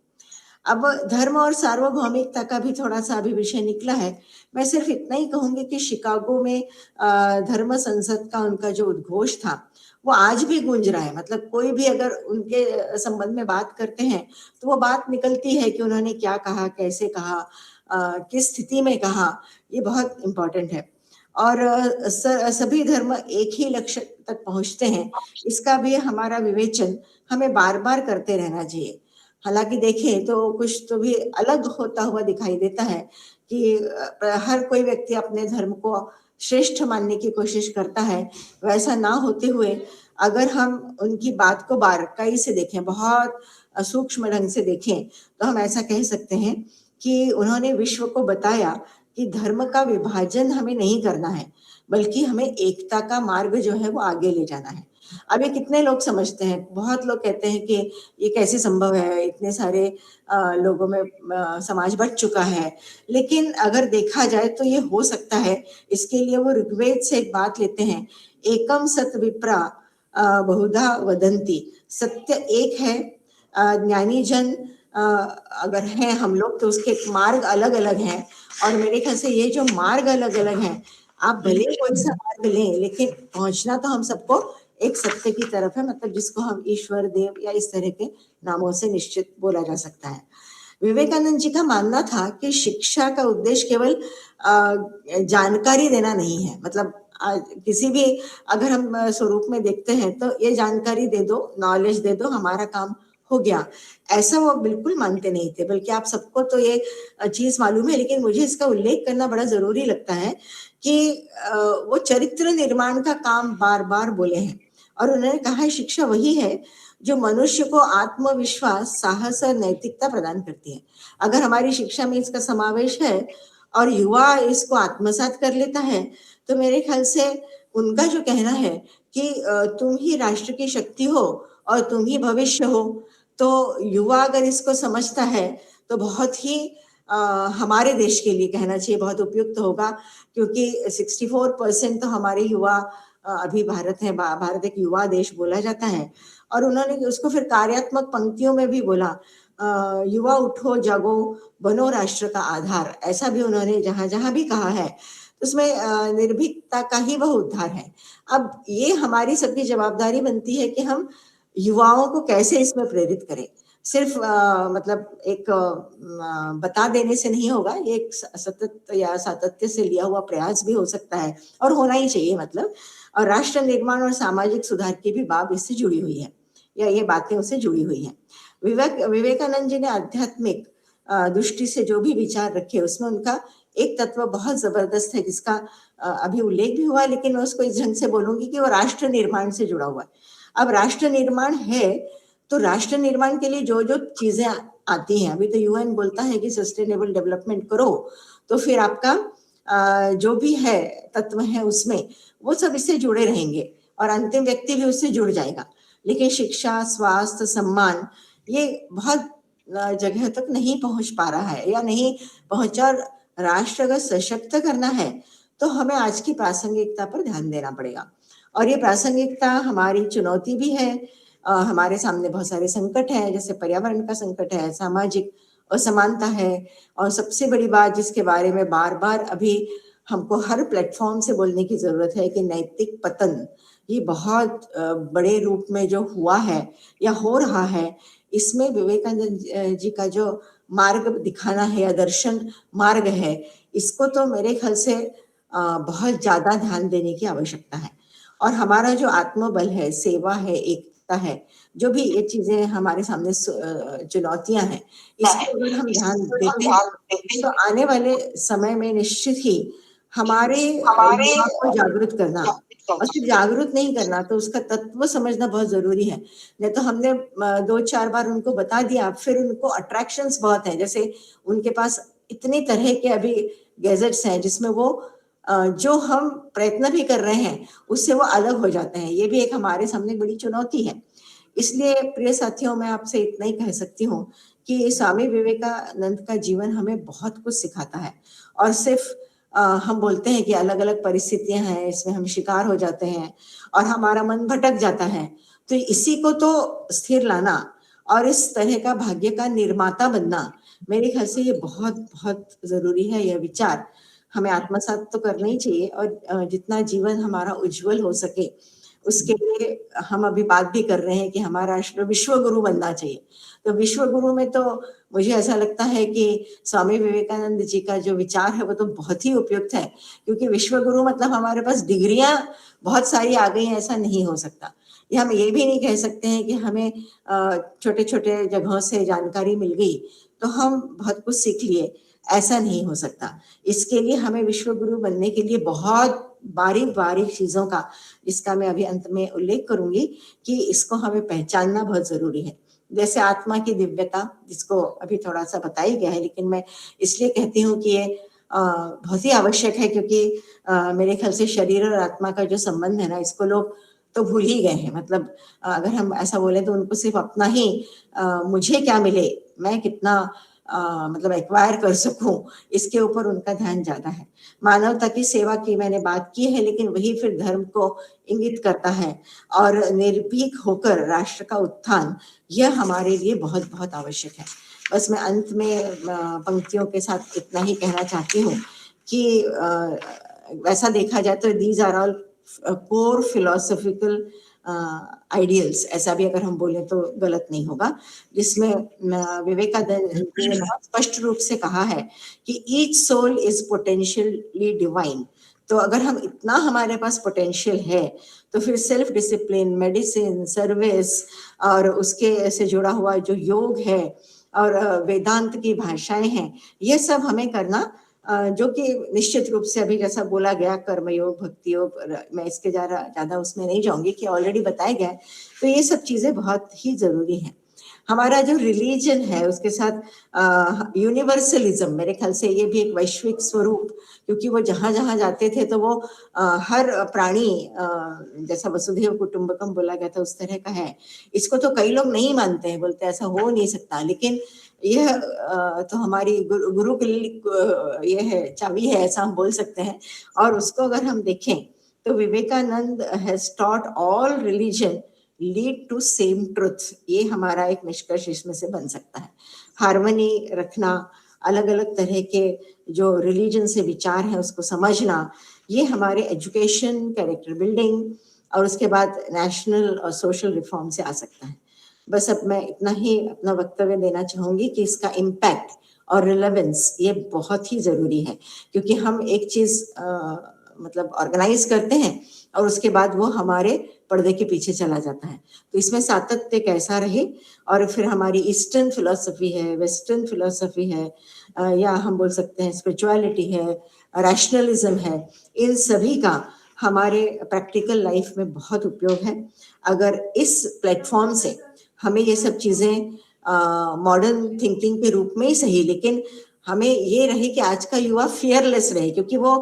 अब धर्म और सार्वभौमिकता का भी थोड़ा सा अभी विषय निकला है। मैं सिर्फ इतना ही कहूंगी कि शिकागो में धर्म संसद का उनका जो उद्घोष था वो आज भी गूंज रहा है। मतलब कोई भी अगर उनके संबंध में बात करते हैं तो वो बात निकलती है कि उन्होंने क्या कहा, कैसे कहा, किस स्थिति में कहा, ये बहुत इम्पोर्टेंट है। और सभी धर्म एक ही लक्ष्य तक पहुंचते हैं, इसका भी हमारा विवेचन हमें बार बार करते रहना चाहिए। हालांकि देखें तो कुछ तो भी अलग होता हुआ दिखाई देता है कि हर कोई व्यक्ति अपने धर्म को श्रेष्ठ मानने की कोशिश करता है। वैसा ना होते हुए अगर हम उनकी बात को बारीकाई से देखें, बहुत सूक्ष्म ढंग से देखें, तो हम ऐसा कह सकते हैं कि उन्होंने विश्व को बताया कि धर्म का विभाजन हमें नहीं करना है, बल्कि हमें एकता का मार्ग जो है वो आगे ले जाना है। अब ये कितने लोग समझते हैं? बहुत लोग कहते हैं कि ये कैसे संभव है, इतने सारे लोगों में समाज बट चुका है। लेकिन अगर देखा जाए तो ये हो सकता है। इसके लिए वो ऋग्वेद से एक बात लेते हैं, एकम सत विप्रा बहुधा वदंती, सत्य एक है। ज्ञानी जन अगर हैं हम लोग तो उसके मार्ग अलग अलग हैं, और मेरे ख्याल से ये जो मार्ग अलग अलग हैं, आप भले कोई सा मार्ग लें लेकिन पहुंचना तो हम सबको एक सत्य की तरफ है, मतलब जिसको हम ईश्वर, देव या इस तरह के नामों से निश्चित बोला जा सकता है। विवेकानंद जी का मानना था कि शिक्षा का उद्देश्य केवल जानकारी देना नहीं है। मतलब किसी भी अगर हम स्वरूप में देखते हैं तो ये जानकारी दे दो, नॉलेज दे दो, हमारा काम हो गया, ऐसा वो बिल्कुल मानते नहीं थे। बल्कि आप सबको तो ये चीज मालूम है, लेकिन मुझे इसका उल्लेख करना बड़ा जरूरी लगता है कि वो चरित्र निर्माण का काम बार बार बोले हैं और उन्होंने कहा है शिक्षा वही है जो मनुष्य को आत्मविश्वास, साहस और नैतिकता प्रदान करती है। अगर हमारी शिक्षा में इसका समावेश है और युवा इसको आत्मसात कर लेता है तो मेरे ख्याल से उनका जो कहना है कि तुम ही राष्ट्र की शक्ति हो और तुम ही भविष्य हो, तो युवा अगर इसको समझता है तो बहुत ही हमारे देश के लिए कहना चाहिए बहुत उपयुक्त होगा, क्योंकि 64% तो हमारे युवा अभी भारत है, भारत एक युवा देश बोला जाता है। और उन्होंने उसको फिर कार्यात्मक पंक्तियों में भी बोला, युवा उठो जागो बनो राष्ट्र का आधार, ऐसा भी उन्होंने जहां जहां भी कहा है, उसमें निर्भीकता का ही वह उद्धार है। अब ये हमारी सबकी जवाबदारी बनती है कि हम युवाओं को कैसे इसमें प्रेरित करें। सिर्फ मतलब एक बता देने से नहीं होगा, ये एक सतत या सातत्य से लिया हुआ प्रयास भी हो सकता है और होना ही चाहिए। मतलब और राष्ट्र निर्माण और सामाजिक सुधार की भी बात इससे जुड़ी हुई है, या ये बातें उससे जुड़ी हुई हैं। विवेकानंद जी ने आध्यात्मिक दृष्टि से जो भी विचार रखे उसमें उनका एक तत्व बहुत जबरदस्त है जिसका अभी उल्लेख भी हुआ, लेकिन मैं उसको इस ढंग से बोलूंगी कि वो राष्ट्र निर्माण से जुड़ा हुआ है। अब राष्ट्र निर्माण है तो राष्ट्र निर्माण के लिए जो जो चीजें आती हैं, अभी तो यूएन बोलता है कि सस्टेनेबल डेवलपमेंट करो, तो फिर आपका जो भी है तत्व है उसमें वो सब इससे जुड़े रहेंगे और अंतिम व्यक्ति भी उससे जुड़ जाएगा। लेकिन शिक्षा, स्वास्थ्य, सम्मान ये बहुत जगह तक नहीं पहुंच पा रहा है या नहीं पहुंचा। राष्ट्र अगर सशक्त करना है तो हमें आज की प्रासंगिकता पर ध्यान देना पड़ेगा, और ये प्रासंगिकता हमारी चुनौती भी है। हमारे सामने बहुत सारे संकट हैं, जैसे पर्यावरण का संकट है, सामाजिक असमानता है, और सबसे बड़ी बात जिसके बारे में बार बार अभी हमको हर प्लेटफॉर्म से बोलने की जरूरत है कि नैतिक पतन ये बहुत बड़े रूप में जो हुआ है या हो रहा है, इसमें विवेकानंद जी का जो मार्ग दिखाना है या दर्शन मार्ग है, इसको तो मेरे ख्याल से बहुत ज्यादा ध्यान देने की आवश्यकता है। और हमारा जो आत्मबल है, सेवा है, एकता है, जो भी ये चीजें हमारे सामने चुनौतियां हैं, इसको अगर हम ध्यान देते हैं तो आने वाले समय में निश्चित ही हमारे युवा को जागृत करना, और सिर्फ जागरूक नहीं करना तो उसका तत्व समझना बहुत जरूरी है। नहीं तो हमने 2-4 बार उनको बता दिया, फिर उनको अट्रैक्शंस बहुत है, जैसे उनके पास इतनी तरह के अभी गैजेट्स हैं जिसमें वो जो हम प्रयत्न भी कर रहे हैं उससे वो अलग हो जाते हैं। ये भी एक हमारे सामने बड़ी चुनौती है। इसलिए प्रिय साथियों, मैं आपसे इतना ही कह सकती हूँ कि स्वामी विवेकानंद का जीवन हमें बहुत कुछ सिखाता है, और सिर्फ हम बोलते हैं कि अलग अलग परिस्थितियां हैं, इसमें हम शिकार हो जाते हैं और हमारा मन भटक जाता है, तो इसी को तो स्थिर लाना और इस तरह का भाग्य का निर्माता बनना, मेरे ख्याल से ये बहुत बहुत जरूरी है। यह विचार हमें आत्मसात तो करना ही चाहिए, और जितना जीवन हमारा उज्जवल हो सके उसके लिए हम अभी बात भी कर रहे हैं कि हमारा राष्ट्र विश्व गुरु बनना चाहिए। तो विश्व गुरु में तो मुझे ऐसा लगता है कि स्वामी विवेकानंद जी का जो विचार है वो तो बहुत ही उपयुक्त है, क्योंकि विश्व गुरु मतलब हमारे पास डिग्रियां बहुत सारी आ गई हैं, ऐसा नहीं हो सकता। या हम ये भी नहीं कह सकते हैं कि हमें छोटे छोटे जगहों से जानकारी मिल गई तो हम बहुत कुछ सीख लिए, ऐसा नहीं हो सकता। इसके लिए हमें विश्व गुरु बनने के लिए बहुत बारीक बारीक चीजों का, जिसका मैं अभी अंत में उल्लेख करूंगी, कि इसको हमें पहचानना बहुत जरूरी है। जैसे आत्मा की दिव्यता, जिसको अभी थोड़ा सा बताया गया है, लेकिन मैं इसलिए कहती हूँ कि ये बहुत ही आवश्यक है, क्योंकि मेरे ख्याल से शरीर और आत्मा का जो संबंध है ना, इसको लोग तो भूल ही गए हैं। मतलब अगर हम ऐसा बोले तो उनको सिर्फ अपना ही मुझे क्या मिले, मैं कितना मतलब एक्वायर कर सकूं, इसके ऊपर उनका ध्यान ज्यादा है। मानवता की सेवा की मैंने बात की है, लेकिन वही फिर धर्म को इंगित करता है, और निर्भीक होकर राष्ट्र का उत्थान, यह हमारे लिए बहुत बहुत आवश्यक है। बस मैं अंत में पंक्तियों के साथ इतना ही कहना चाहती हूँ कि वैसा देखा जाए तो these are all core philosophical ideals, ऐसा भी अगर हम बोले तो गलत नहीं होगा, जिसमें विवेकानंद ने बहुत स्पष्ट रूप से कहा है कि each soul is potentially divine, तो अगर हम इतना हमारे पास पोटेंशियल है तो फिर सेल्फ डिसिप्लिन, मेडिसिन, सर्विस और उसके से जुड़ा हुआ जो योग है और वेदांत की भाषाएं हैं, ये सब हमें करना, जो कि निश्चित रूप से अभी जैसा बोला गया कर्मयोग, भक्ति योग, मैं इसके ज्यादा उसमें नहीं जाऊंगी कि ऑलरेडी बताया गया है। तो ये सब चीजें बहुत ही जरूरी हैं। हमारा जो रिलीजन है उसके साथ यूनिवर्सलिज्म, मेरे ख्याल से ये भी एक वैश्विक स्वरूप, क्योंकि वो जहां जहां जाते थे तो वो हर प्राणी जैसा वसुधैव कुटुंबकम बोला गया था उस तरह का है। इसको तो कई लोग नहीं मानते हैं, बोलते ऐसा हो नहीं सकता, लेकिन यह तो हमारी गुरु की ये है, चाबी है, ऐसा हम बोल सकते हैं। और उसको अगर हम देखें तो Vivekananda has taught all religion lead to same truth, ये हमारा एक निष्कर्ष इसमें से बन सकता है। हार्मनी रखना, अलग अलग तरह के जो रिलीजन से विचार है उसको समझना, ये हमारे एजुकेशन, कैरेक्टर बिल्डिंग और उसके बाद नेशनल और सोशल रिफॉर्म से आ सकता है। बस अब मैं इतना ही अपना वक्तव्य देना चाहूंगी कि इसका इम्पैक्ट और रिलेवेंस ये बहुत ही जरूरी है, क्योंकि हम एक चीज मतलब ऑर्गेनाइज करते हैं और उसके बाद वो हमारे पर्दे के पीछे चला जाता है। तो इसमें सातत्य कैसा रहे, और फिर हमारी ईस्टर्न फिलॉसफी है, वेस्टर्न फिलॉसफी है, या हम बोल सकते हैं स्पिरिचुअलिटी है, रैशनलिज्म है, इन सभी का हमारे प्रैक्टिकल लाइफ में बहुत उपयोग है। अगर इस प्लेटफॉर्म से हमें ये सब चीजें मॉडर्न थिंकिंग के रूप में ही सही, लेकिन हमें ये रहे कि आज का युवा फियरलेस रहे, क्योंकि वो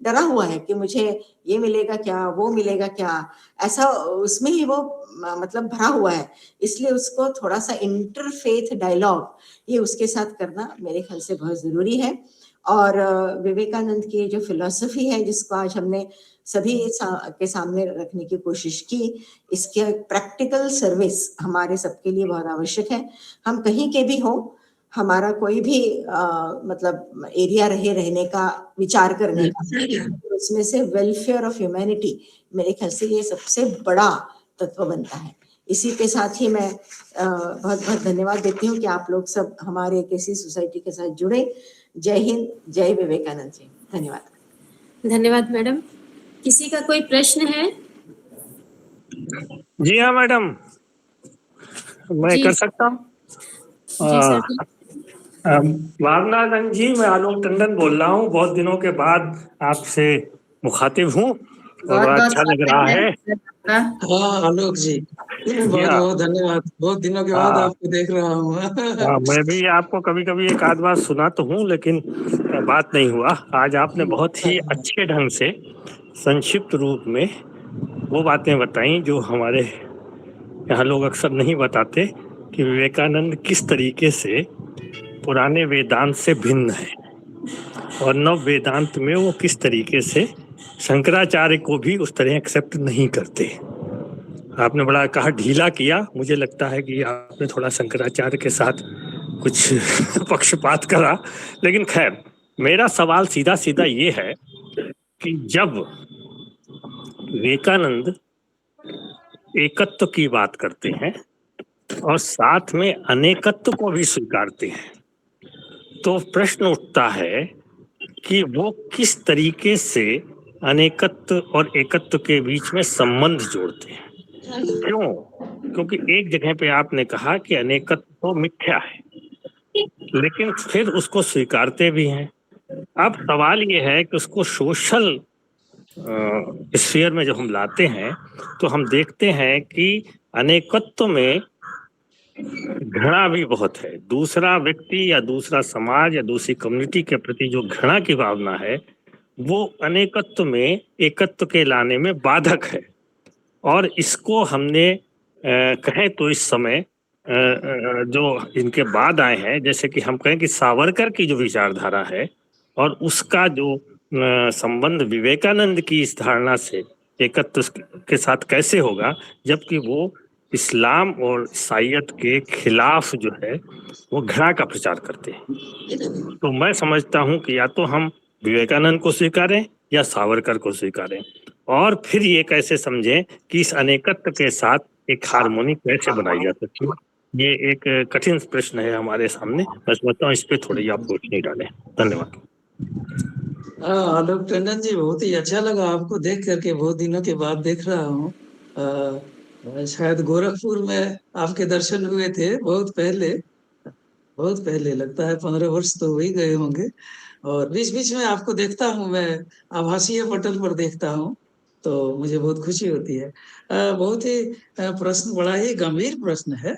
डरा हुआ है कि मुझे ये मिलेगा क्या, वो मिलेगा क्या, ऐसा उसमें ही वो मतलब भरा हुआ है। इसलिए उसको थोड़ा सा इंटरफेथ डायलॉग ये उसके साथ करना मेरे ख्याल से बहुत जरूरी है। और विवेकानंद की जो फिलॉसफी है जिसको आज हमने सभी के सामने रखने की कोशिश की, इसके प्रैक्टिकल सर्विस हमारे सबके लिए बहुत आवश्यक है। हम कहीं के भी हो, हमारा कोई भी मतलब एरिया रहे रहने का, विचार करने का, उसमें से वेलफेयर ऑफ ह्यूमैनिटी मेरे ख्याल से ये सबसे बड़ा तत्व बनता है। इसी के साथ ही मैं बहुत बहुत धन्यवाद देती हूँ कि आप लोग सब हमारे कैसी सोसाइटी के साथ जुड़े। जय हिंद, जय विवेकानंद जी। धन्यवाद। धन्यवाद मैडम। किसी का कोई प्रश्न है? जी हाँ मैडम, मैं कर सकता हूँ। भावनागंज जी, मैं आलोक टंडन बोल रहा हूँ। बहुत दिनों के बाद आपसे मुखातिब हूँ और अच्छा लग रहा है। हाँ आलोक जी, बहुत बहुत धन्यवाद। बहुत दिनों के बाद आपको देख रहा हूँ। मैं भी आपको कभी कभी एक आध बार सुना तो हूँ, लेकिन बात नहीं हुआ। आज आपने बहुत ही अच्छे ढंग से संक्षिप्त रूप में वो बातें बताई जो हमारे यहाँ लोग अक्सर नहीं बताते, कि विवेकानंद किस तरीके से पुराने वेदांत से भिन्न है और नव वेदांत में वो किस तरीके से शंकराचार्य को भी उस तरह एक्सेप्ट नहीं करते। आपने बड़ा कहा ढीला किया, मुझे लगता है कि आपने थोड़ा शंकराचार्य के साथ कुछ पक्षपात करा। लेकिन खैर, मेरा सवाल सीधा सीधा ये है कि जब विवेकानंद एकत्व की बात करते हैं और साथ में अनेकत्व को भी स्वीकारते हैं, तो प्रश्न उठता है कि वो किस तरीके से अनेकत्व और एकत्व के बीच में संबंध जोड़ते हैं। क्यों? क्योंकि एक जगह पे आपने कहा कि अनेकत्व तो मिथ्या है, लेकिन फिर उसको स्वीकारते भी हैं। अब सवाल ये है कि उसको सोशल स्फीयर में जब हम लाते हैं तो हम देखते हैं कि अनेकत्व में घृणा भी बहुत है। दूसरा व्यक्ति या दूसरा समाज या दूसरी कम्युनिटी के प्रति जो घृणा की भावना है वो अनेकत्व में एकत्व के लाने में बाधक है। और इसको हमने कहें तो इस समय जो इनके बाद आए हैं, जैसे कि हम कहें कि सावरकर की जो विचारधारा है और उसका जो संबंध विवेकानंद की इस धारणा से एकत्व के साथ कैसे होगा, जबकि वो इस्लाम और ईसाईयत के खिलाफ जो है वो घृणा का प्रचार करते हैं। तो मैं समझता हूँ कि या तो हम विवेकानंद को स्वीकारें या सावरकर को स्वीकारें, और फिर ये कैसे समझें कि इस अनेकत्व के साथ एक हार्मोनी कैसे बनाई जा सकती है। ये एक कठिन प्रश्न है हमारे सामने। मैं समझता हूँ इस पे थोड़ी आप रोशनी डालें। धन्यवाद। आलोक टंडन जी, बहुत ही अच्छा लगा आपको देख करके, बहुत दिनों के बाद देख रहा हूँ। शायद गोरखपुर में आपके दर्शन हुए थे बहुत पहले लगता है, 15 वर्ष तो हो ही गए होंगे। और बीच बीच में आपको देखता हूँ मैं, आभासीय पटल पर देखता हूँ, तो मुझे बहुत खुशी होती है। बहुत ही प्रश्न बड़ा ही गंभीर प्रश्न है।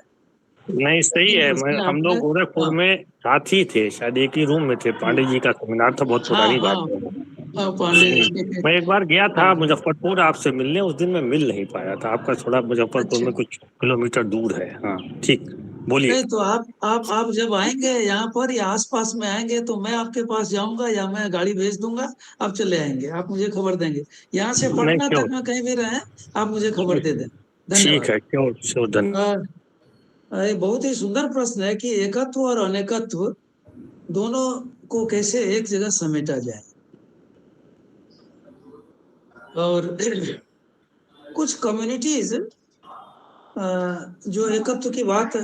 नहीं, सही है। हम लोग गोरखपुर में साथ ही थे, शायद एक ही रूम में थे। पांडे जी का सेमिनार था, बहुत पुरानी बात है। पांडे मैं एक बार गया था मुजफ्फरपुर आपसे मिलने, उस दिन मैं मिल नहीं पाया था। आपका थोड़ा मुजफ्फरपुर में कुछ किलोमीटर दूर है। हाँ ठीक, बोलिए। नहीं तो आप जब आएंगे यहाँ पर या आसपास में आएंगे तो मैं आपके पास जाऊंगा, या मैं गाड़ी भेज दूंगा, आप चले आएंगे, आप मुझे खबर देंगे। यहाँ से पटना तक में कहीं भी रहे, आप मुझे खबर दे दें। धन्यवाद। ठीक है, क्यों धन्यवाद। ये बहुत ही सुंदर प्रश्न है कि एकत्व और अनेकत्व दोनों को कैसे एक जगह समेटा जाए। और कुछ कम्युनिटीज जो एकत्व की बात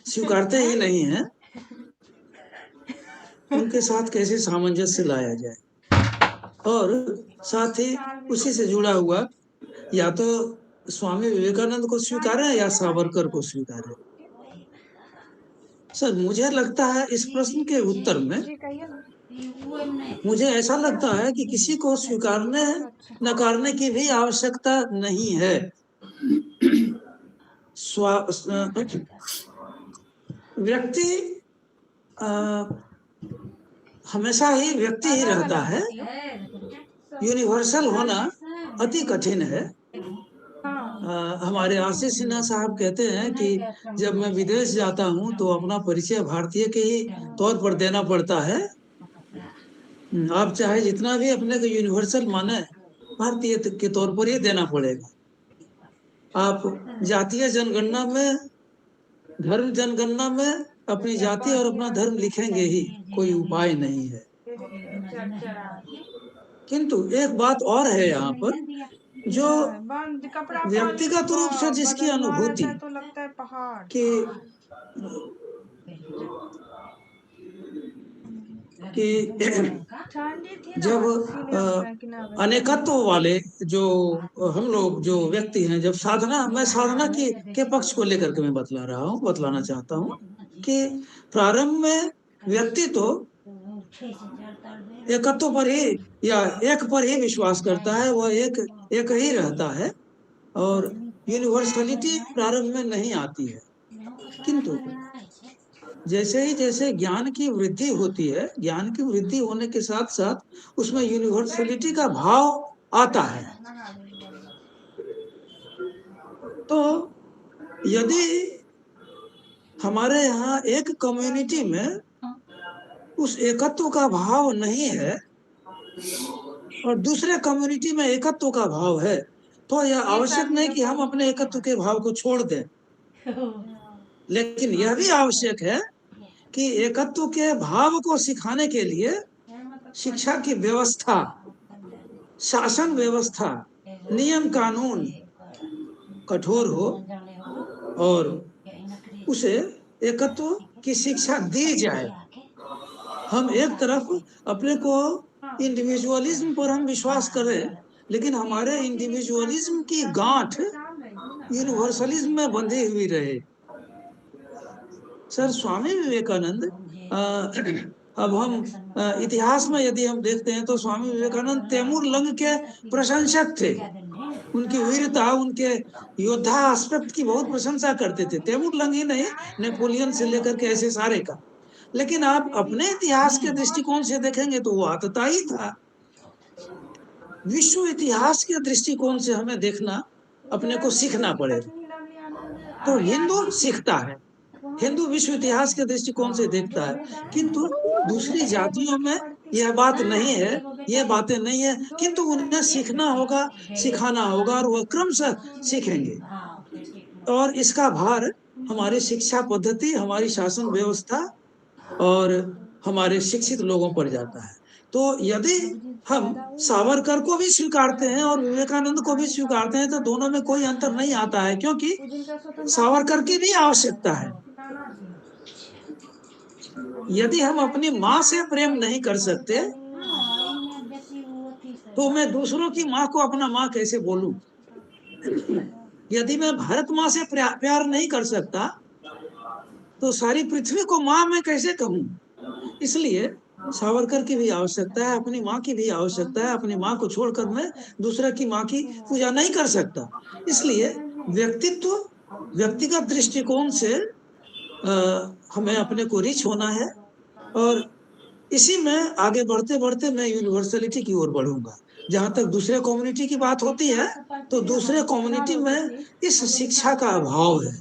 स्वीकारते ही नहीं है, उनके साथ कैसे सामंजस्य लाया जाए। और साथ ही उसी से जुड़ा हुआ, या तो स्वामी विवेकानंद को स्वीकारें या सावरकर को स्वीकारें। सर, मुझे लगता है इस प्रश्न के उत्तर में मुझे ऐसा लगता है कि किसी को स्वीकारने नकारने की भी आवश्यकता नहीं है। व्यक्ति हमेशा ही व्यक्ति ही रहता है। यूनिवर्सल होना अति कठिन है। हमारे आशीष सिन्हा साहब कहते हैं कि जब मैं विदेश जाता हूं तो अपना परिचय भारतीय के ही तौर पर देना पड़ता है। आप चाहे जितना भी अपने को यूनिवर्सल माने, भारतीय के तौर पर ही देना पड़ेगा। आप जातीय जनगणना में, धर्म जनगणना में अपनी जाति और अपना धर्म लिखेंगे ही, कोई उपाय नहीं है। किंतु एक बात और है यहाँ पर, जो व्यक्तिगत रूप से जिसकी अनुभूति कि जब अनेकत्व वाले जो हम लोग जो व्यक्ति हैं, जब मैं साधना के पक्ष को लेकर के मैं बतलाना चाहता हूँ कि प्रारंभ में व्यक्ति तो एकत्व पर ही या एक पर ही विश्वास करता है, वह एक ही रहता है और यूनिवर्सलिटी प्रारंभ में नहीं आती है। किंतु जैसे ज्ञान की वृद्धि होती है, ज्ञान की वृद्धि होने के साथ साथ उसमें यूनिवर्सलिटी का भाव आता है। तो यदि हमारे यहाँ एक कम्युनिटी में उस एकत्व का भाव नहीं है और दूसरे कम्युनिटी में एकत्व का भाव है, तो यह आवश्यक नहीं कि हम अपने एकत्व के भाव को छोड़ दें, लेकिन यह भी आवश्यक है कि एकत्व के भाव को सिखाने के लिए शिक्षा की व्यवस्था, शासन व्यवस्था, नियम कानून कठोर हो और उसे एकत्व की शिक्षा दी जाए। हम एक तरफ अपने को इंडिविजुअलिज्म पर हम विश्वास करें, लेकिन हमारे इंडिविजुअलिज्म की गांठ यूनिवर्सलिज्म में बंधी हुई रहे। सर, स्वामी विवेकानंद, अब हम इतिहास में यदि हम देखते हैं तो स्वामी विवेकानंद तैमूर लंग के प्रशंसक थे। उनकी वीरता, उनके योद्धा एस्पेक्ट की बहुत प्रशंसा करते थे। तैमूर लंग ही नहीं, नेपोलियन से लेकर के ऐसे सारे का। लेकिन आप अपने इतिहास के दृष्टिकोण से देखेंगे तो वो आतताई था। विश्व इतिहास के दृष्टिकोण से हमें देखना, अपने को सीखना पड़ेगा। तो हिंदू सीखता है, हिंदू विश्व इतिहास के दृष्टिकोण से देखता है, किंतु दूसरी जातियों में यह बात नहीं है, ये बातें नहीं है, किंतु उन्हें सीखना होगा, सिखाना होगा और वह क्रमशः सीखेंगे। और इसका भार हमारी शिक्षा पद्धति, हमारी शासन व्यवस्था और हमारे शिक्षित लोगों पर जाता है। तो यदि हम सावरकर को भी स्वीकारते हैं और विवेकानंद को भी स्वीकारते हैं तो दोनों में कोई अंतर नहीं आता है, क्योंकि सावरकर की भी आवश्यकता है। यदि हम अपनी माँ से प्रेम नहीं कर सकते तो मैं दूसरों की माँ को अपना माँ कैसे बोलूं? यदि मैं भारत माँ से प्यार नहीं कर सकता तो सारी पृथ्वी को माँ मैं कैसे कहूं? इसलिए सावरकर की भी आवश्यकता है, अपनी माँ की भी आवश्यकता है। अपनी माँ को छोड़कर मैं दूसरा की माँ की पूजा नहीं कर सकता। इसलिए व्यक्तिगत दृष्टिकोण से हमें अपने को रिच होना है, और इसी में आगे बढ़ते बढ़ते मैं यूनिवर्सलिटी की ओर बढ़ूंगा। जहां तक दूसरे कम्युनिटी की बात होती है, तो दूसरे कम्युनिटी में इस शिक्षा का अभाव है।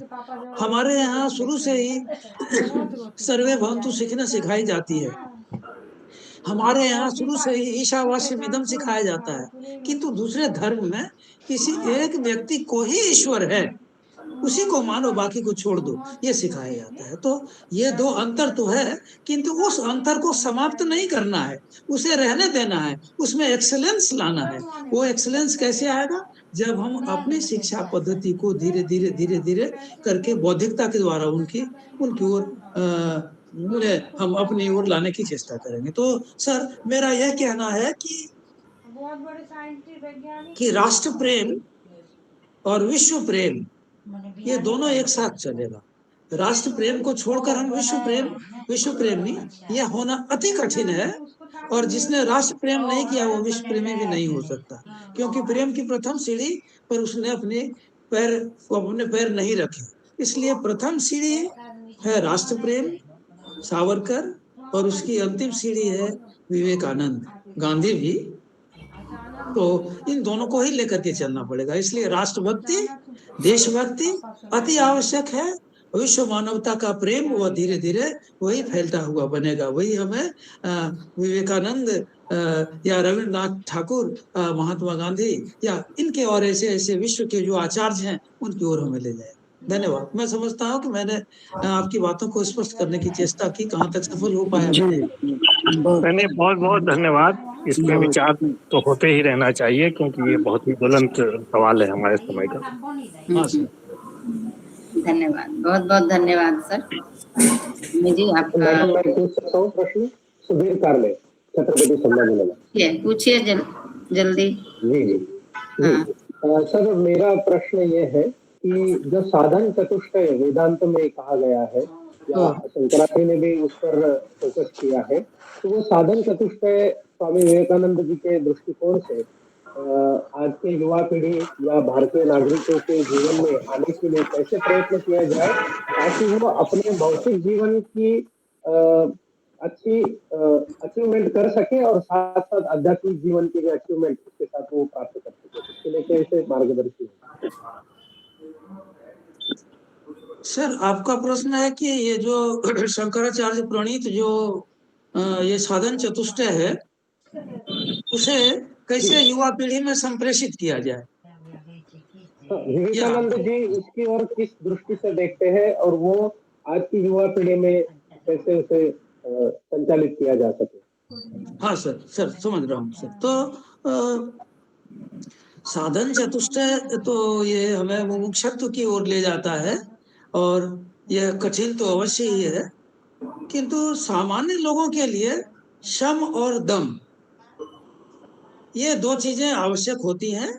हमारे यहाँ शुरू से ही सर्वे भवन्तु सीखना सिखाई जाती है। हमारे यहाँ शुरू से ही ईशावास्यमिदं सिखाया जाता है, किंतु दूसरे धर्म में किसी एक व्यक्ति को ही ईश्वर है, उसी को मानो, बाकी को छोड़ दो, ये सिखाया जाता है। तो ये दो अंतर तो है, किंतु उस अंतर को समाप्त नहीं करना है, उसे रहने देना है, उसमें एक्सेलेंस लाना है। वो एक्सेलेंस कैसे आएगा? जब हम अपनी शिक्षा पद्धति को धीरे धीरे धीरे धीरे करके बौद्धिकता के द्वारा उनकी ओर उन्हें हम अपनी ओर लाने की चेष्टा करेंगे। तो सर, मेरा यह कहना है कि राष्ट्र प्रेम और विश्व प्रेम, ये दोनों एक साथ चलेगा। राष्ट्र प्रेम को छोड़कर हम विश्व प्रेमी, यह होना अति कठिन है। और जिसने राष्ट्र प्रेम नहीं किया वो विश्व प्रेमी भी नहीं हो सकता, क्योंकि प्रेम की प्रथम सीढ़ी पर उसने अपने पैर नहीं रखे। इसलिए प्रथम सीढ़ी है राष्ट्र प्रेम, सावरकर, और उसकी अंतिम सीढ़ी है विवेकानंद, गांधी भी। तो इन दोनों को ही लेकर के चलना पड़ेगा। इसलिए राष्ट्रभक्ति, देशभक्ति अति आवश्यक है। विश्व मानवता का प्रेम वो धीरे धीरे वही फैलता हुआ बनेगा। वही हमें विवेकानंद या रविन्द्रनाथ ठाकुर, महात्मा गांधी या इनके और ऐसे ऐसे विश्व के जो आचार्य हैं उनकी ओर हमें ले जाए। धन्यवाद। मैं समझता हूँ कि मैंने आपकी बातों को स्पष्ट करने की चेष्टा की। कहाँ तक सफल हो पाया? मैंने बहुत बहुत धन्यवाद। इस पे विचार तो होते ही रहना चाहिए, क्योंकि ये बहुत ही ज्वलंत सवाल है हमारे समय का। धन्यवाद, बहुत बहुत धन्यवाद सर। जी आपका मैं पूछ सकता हूँ प्रश्न? सुधीर कारले, छत्रपति संभाजीनगर। पूछिए जल्दी। जी। सर, मेरा प्रश्न ये है कि जो साधन चतुष्टय वेदांत में कहा गया है, या शंकराचार्य ने भी उस पर फोकस किया है, तो वो साधन चतुष्टय स्वामी विवेकानंद जी के दृष्टिकोण से आज के युवा पीढ़ी या भारतीय नागरिकों के जीवन में आने के लिए कैसे प्रयत्न किया जाए, ताकि वो अपने भौतिक जीवन की अच्छी अचीवमेंट कर सके और साथ साथ आध्यात्मिक जीवन की भी अचीवमेंट उसके साथ वो प्राप्त कर सके। इसके लिए कैसे मार्गदर्शन? सर, आपका प्रश्न है कि ये जो शंकराचार्य प्रणीत जो ये साधन चतुष्टय है, उसे कैसे युवा पीढ़ी में संप्रेषित किया जाए? विवेकानंद जी इसकी ओर किस दृष्टि से देखते हैं, और वो आज की युवा पीढ़ी में कैसे उसे संचालित किया जा सके? हाँ सर समझ रहा हूँ सर। तो साधन चतुष्टय तो ये हमें मुमुक्षुत्व की ओर ले जाता है, और यह कठिन तो अवश्य ही है, किंतु सामान्य लोगों के लिए शम और दम, ये दो चीजें आवश्यक होती हैं।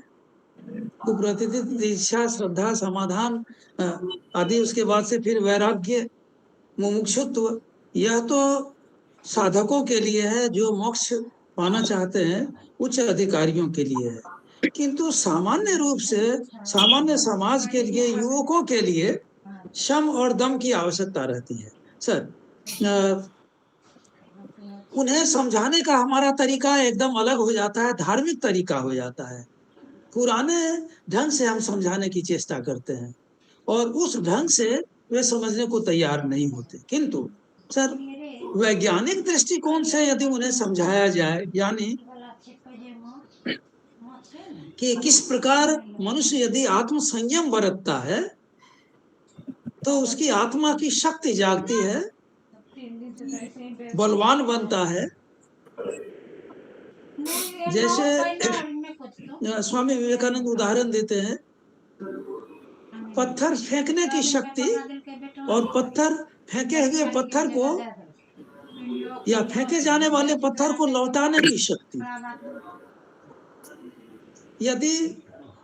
कुप्रतिदित इच्छा, श्रद्धा, समाधान आदि, उसके बाद से फिर वैराग्य, मुमुक्षुत्व, यह तो साधकों के लिए है जो मोक्ष पाना चाहते हैं, उच्च अधिकारियों के लिए है। किंतु सामान्य रूप से सामान्य समाज के लिए, युवकों के लिए शम और दम की आवश्यकता रहती है। सर, उन्हें समझाने का हमारा तरीका एकदम अलग हो जाता है, धार्मिक तरीका हो जाता है। पुराने ढंग से हम समझाने की चेष्टा करते हैं और उस ढंग से वे समझने को तैयार नहीं होते। किंतु सर, वैज्ञानिक दृष्टिकोण से यदि उन्हें समझाया जाए, यानी कि किस प्रकार मनुष्य यदि आत्म संयम बरतता है तो उसकी आत्मा की शक्ति जागती है, बलवान बनता है। जैसे स्वामी विवेकानंद उदाहरण देते हैं, पत्थर फेंकने की शक्ति और पत्थर फेंके हुए पत्थर को या फेंके जाने वाले पत्थर को लौटाने की शक्ति, यदि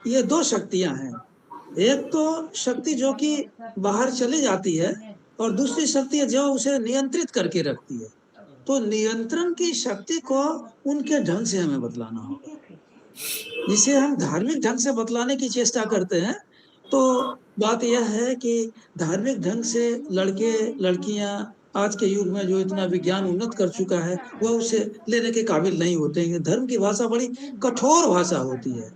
ये दो शक्तियां हैं, एक तो शक्ति जो कि बाहर चली जाती है और दूसरी शक्ति है जो उसे नियंत्रित करके रखती है, तो नियंत्रण की शक्ति को उनके ढंग से हमें बतलाना होगा। जिसे हम धार्मिक ढंग से बतलाने की चेष्टा करते हैं, तो बात यह है कि धार्मिक ढंग से लड़के लड़कियां आज के युग में जो इतना विज्ञान उन्नत कर चुका है, वह उसे लेने के काबिल नहीं होते हैं। धर्म की भाषा बड़ी कठोर भाषा होती है,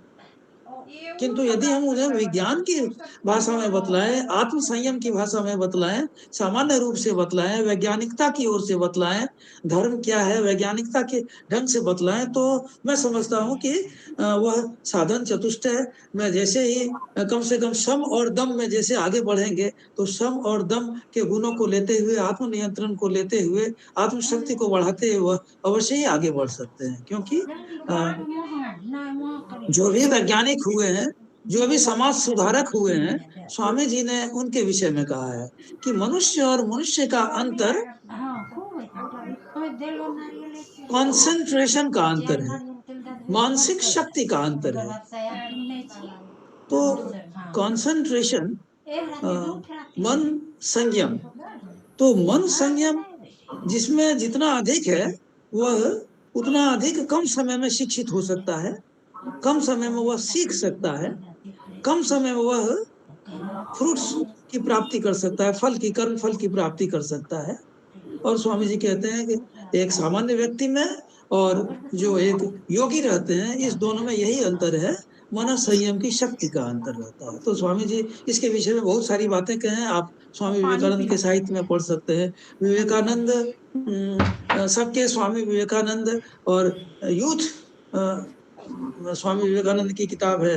किंतु यदि हम उन्हें विज्ञान की भाषा में बतलाएं, आत्म संयम की भाषा में बतलाएं, सामान्य रूप से बतलाएं, वैज्ञानिकता की ओर से बतलाएं, धर्म क्या है वैज्ञानिकता के ढंग से बतलाएं, तो मैं समझता हूं कि वह साधन चतुष्टय में जैसे ही कम से कम सम और दम में जैसे आगे बढ़ेंगे, तो सम और दम के गुणों को लेते हुए, आत्म नियंत्रण को लेते हुए, आत्मशक्ति को बढ़ाते हुए वह अवश्य ही आगे बढ़ सकते हैं। क्योंकि जो भी वैज्ञानिक हुए हैं, जो भी समाज सुधारक हुए हैं, स्वामी जी ने उनके विषय में कहा है कि मनुष्य और मनुष्य का अंतर कंसंट्रेशन का अंतर है, मानसिक शक्ति का अंतर है। तो कंसंट्रेशन मन संयम, तो मन संयम जिसमें जितना अधिक है, वह उतना अधिक कम समय में शिक्षित हो सकता है, कम समय में वह सीख सकता है, कम समय में वह फ्रूट्स की प्राप्ति कर सकता है, फल की कर्म फल की प्राप्ति कर सकता है। और स्वामी जी कहते हैं कि एक सामान्य व्यक्ति में और जो एक योगी रहते हैं, इस दोनों में यही अंतर है, मन संयम की शक्ति का अंतर रहता है। तो स्वामी जी इसके विषय में बहुत सारी बातें कहे हैं, आप स्वामी विवेकानंद के साहित्य में पढ़ सकते हैं। विवेकानंद सबके स्वामी विवेकानंद और यूथ स्वामी विवेकानंद की किताब है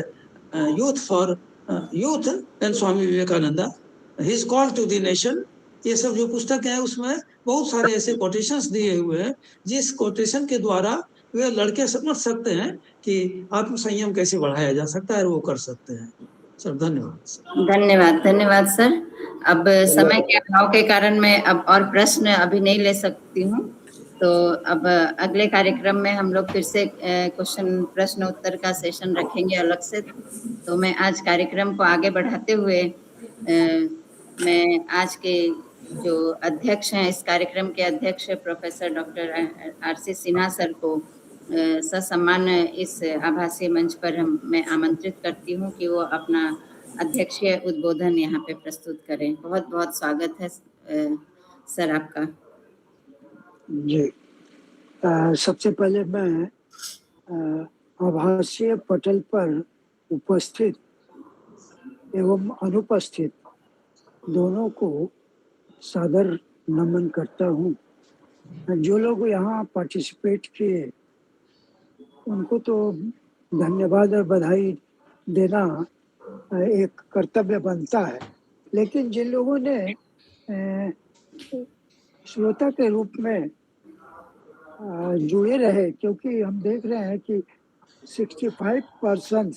youth and Swami Vivekananda, his call to the nation, ये सब जो पुस्तक है उसमें बहुत सारे ऐसे कोटेशंस दिए हुए हैं, जिस कोटेशन के द्वारा वे लड़के समझ सकते हैं कि आत्म संयम कैसे बढ़ाया जा सकता है और वो कर सकते हैं। सर धन्यवाद। धन्यवाद सर। अब समय के अभाव के कारण मैं अब और प्रश्न अभी नहीं ले सकती हूँ, तो अब अगले कार्यक्रम में हम लोग फिर से प्रश्न उत्तर का सेशन रखेंगे अलग से। तो मैं आज कार्यक्रम को आगे बढ़ाते हुए मैं आज के जो अध्यक्ष हैं, इस कार्यक्रम के अध्यक्ष professor doctor RC Sinha sir को ससम्मान इस आभासी मंच पर मैं आमंत्रित करती हूँ कि वो अपना अध्यक्षीय उद्बोधन यहाँ पे प्रस्तुत करें। बहुत बहुत स्वागत है सर आपका। जी, सबसे पहले मैं आभासीय पटल पर उपस्थित एवं अनुपस्थित दोनों को सादर नमन करता हूँ। जो लोग यहाँ पार्टिसिपेट किए उनको तो धन्यवाद और बधाई देना एक कर्तव्य बनता है, लेकिन जिन लोगों ने श्रोता के रूप में जुड़े रहे, क्योंकि हम देख रहे हैं कि 65%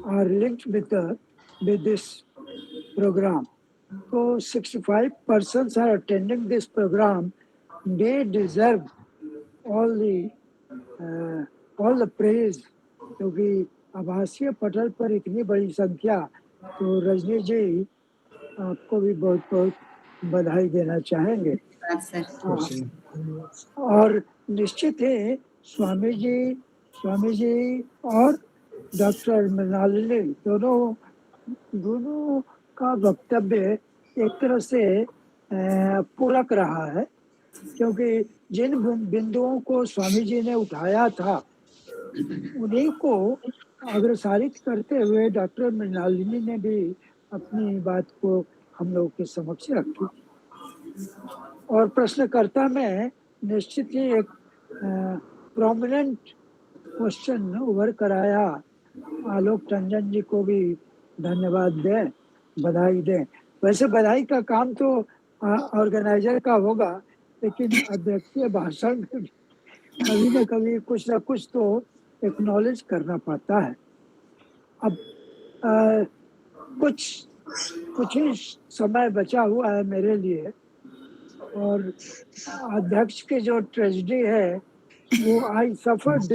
are linked with this program. So 65% are attending this program. They deserve all the praise, क्योंकि आभासीय पटल पर इतनी बड़ी संख्या, तो रजनी जी आपको भी बहुत बहुत बधाई देना चाहेंगे। और निश्चित है स्वामी जी और डॉक्टर मृणालिनी दोनों का वक्तव्य एक तरह से पूरक रहा है, क्योंकि जिन बिंदुओं को स्वामी जी ने उठाया था उन्हीं को अग्रसारित करते हुए डॉक्टर मृणालिनी ने भी अपनी बात को हम लोग के समक्ष रखी। और प्रश्नकर्ता में निश्चित ही एक प्रोमिनेंट क्वेश्चन उभर कर आया। आलोक टंडन जी को भी धन्यवाद दें, बधाई दें। वैसे बधाई का काम तो ऑर्गेनाइजर का होगा, लेकिन अध्यक्षीय भाषण में कभी न कभी कुछ न कुछ तो एक्नॉलेज करना पड़ता है। अब कुछ ही समय बचा हुआ है मेरे लिए, और अध्यक्ष की जो ट्रेजेडी है वो I suffer the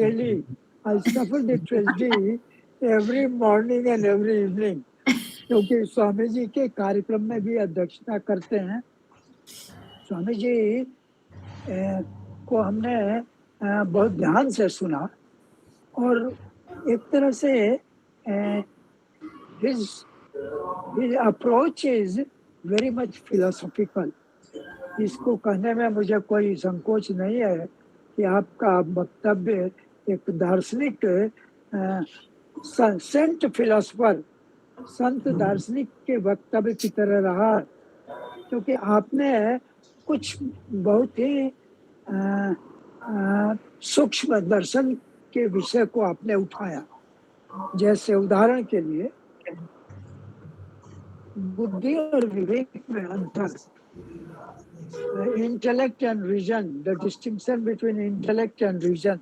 tragedy every morning and every evening, क्योंकि स्वामी जी के कार्यक्रम में भी अध्यक्षता करते हैं। स्वामी जी को हमने बहुत ध्यान से सुना और एक तरह से his approach is very much philosophical। इसको कहने में मुझे कोई संकोच नहीं है कि आपका वक्तव्य एक दार्शनिक सेंट फिलोसफर, संत दार्शनिक के वक्तव्य की तरह रहा, क्योंकि आपने कुछ बहुत ही सूक्ष्म दर्शन के विषय को आपने उठाया। जैसे उदाहरण के लिए बुद्धि और विवेक में अंतर, intellect and reason, the distinction between intellect and reason.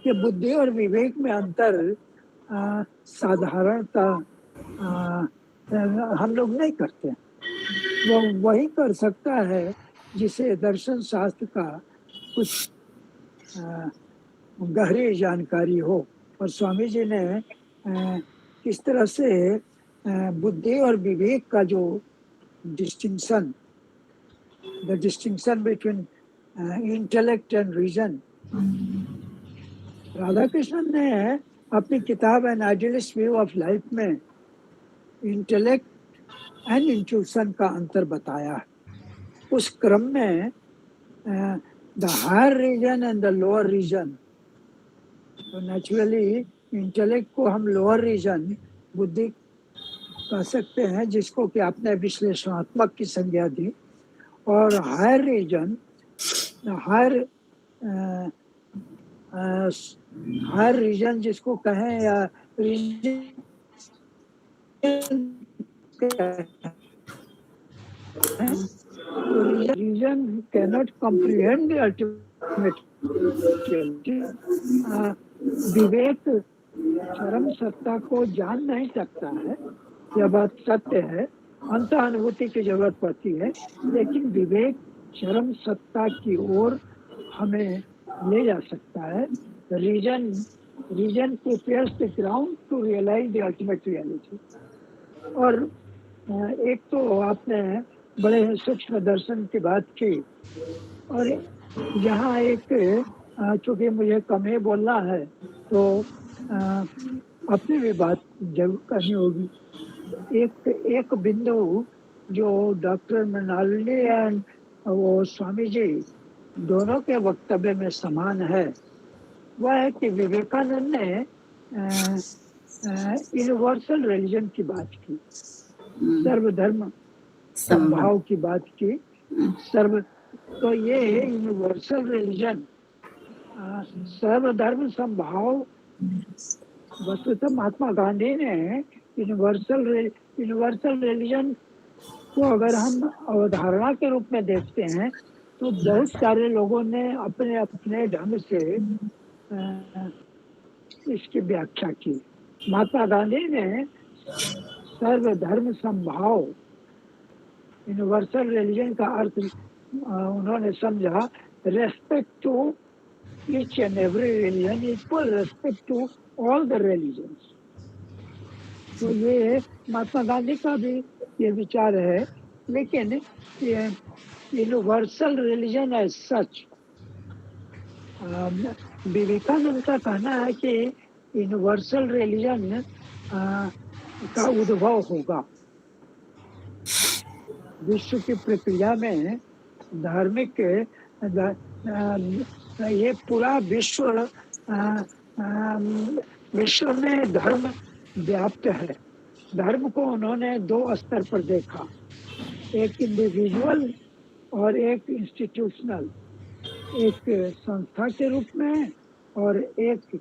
ये बुद्धि और विवेक में अंतर साधारणता हम लोग नहीं करते। वो वही कर सकता है जिसे दर्शन शास्त्र का कुछ गहरी जानकारी हो। और स्वामी जी ने किस तरह से बुद्धि और विवेक का जो distinction, the distinction between intellect and reason, Radhakrishnan ने अपनी किताब an idealist view of life में इंटेलेक्ट एंड इंट्यूशन का अंतर बताया है। उस क्रम में the higher reason and the lower reason, तो नेचुरली इंटेलेक्ट को हम लोअर रीजन, बुद्धि कह सकते हैं, जिसको कि आपने विश्लेषणात्मक की संज्ञा दी, और हायर रीजन, हायर रीजन जिसको कहें या reason cannot comprehend the ultimate reality. विवेक चरम सत्ता को जान नहीं सकता है, यह बात सत्य है, अंत अनुभूति की जरूरत पड़ती है, लेकिन विवेक चरम सत्ता की ओर हमें ले जा सकता है। Reason prepares the ground to realise the ultimate reality. और एक तो आपने बड़े सूक्ष्म दर्शन की बात की, और यहाँ एक चूंकि मुझे कम ही बोलना है तो अपनी भी बात जरूर करनी होगी। एक बिंदु जो डॉक्टर मृणालिनी एंड वो स्वामी जी दोनों के वक्तव्य में समान है, वह है कि विवेकानंद ने यूनिवर्सल रिलीजन की बात की, सर्वधर्म समभाव की बात की। तो ये यूनिवर्सल रिलीजन, सर्वधर्म समभाव, वस्तुतः महात्मा गांधी ने यूनिवर्सल रिलीजन को अगर हम अवधारणा के रूप में देखते हैं तो बहुत सारे लोगों ने अपने अपने ढंग से इसकी व्याख्या की। महात्मा गांधी ने सर्वधर्म समभाव, यूनिवर्सल रिलीजन का अर्थ उन्होंने समझा respect to each and every religion, equal respect to all the religions. तो ये महात्मा गांधी का भी ये विचार है, लेकिन universal religion as such, Vivekananda का कहना है कि यूनिवर्सल रिलीजन का उद्भव होगा विश्व की प्रक्रिया में। धार्मिक ये पूरा विश्व में धर्म व्याप्त है। धर्म को उन्होंने दो स्तर पर देखा, एक इंडिविजुअल और एक इंस्टीट्यूशनल, एक संस्था के रूप में और एक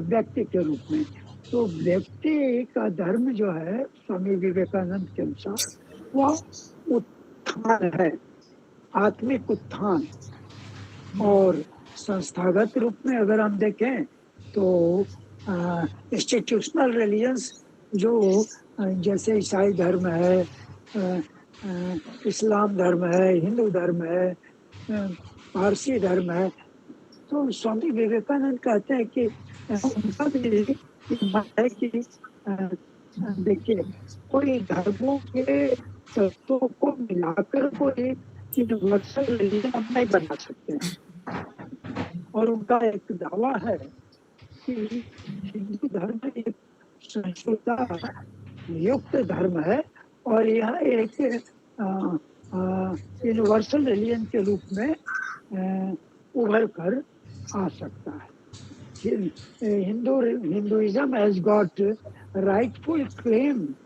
व्यक्ति के रूप में। तो व्यक्ति का धर्म जो है स्वामी विवेकानंद के अनुसार वह उत्थान है, आत्मिक उत्थान। और संस्थागत रूप में अगर हम देखें तो इंस्टीट्यूशनल रिलीजन्स जो जैसे ईसाई धर्म है, इस्लाम धर्म है, हिंदू धर्म है, पारसी धर्म है, तो स्वामी विवेकानंद कहते हैं कि उनका भी ये मत है कि देखिए, कोई धर्मों के तत्वों को मिलाकर कोई यूनिवर्सल रिलीजन हम नहीं बना सकते हैं। और उनका एक दावा है कि हिंदू धर्म एक संशोधा युक्त धर्म है और यह एक यूनिवर्सल रिलीजन के रूप में उभर कर आ सकता है। Hinduism has got rightful claim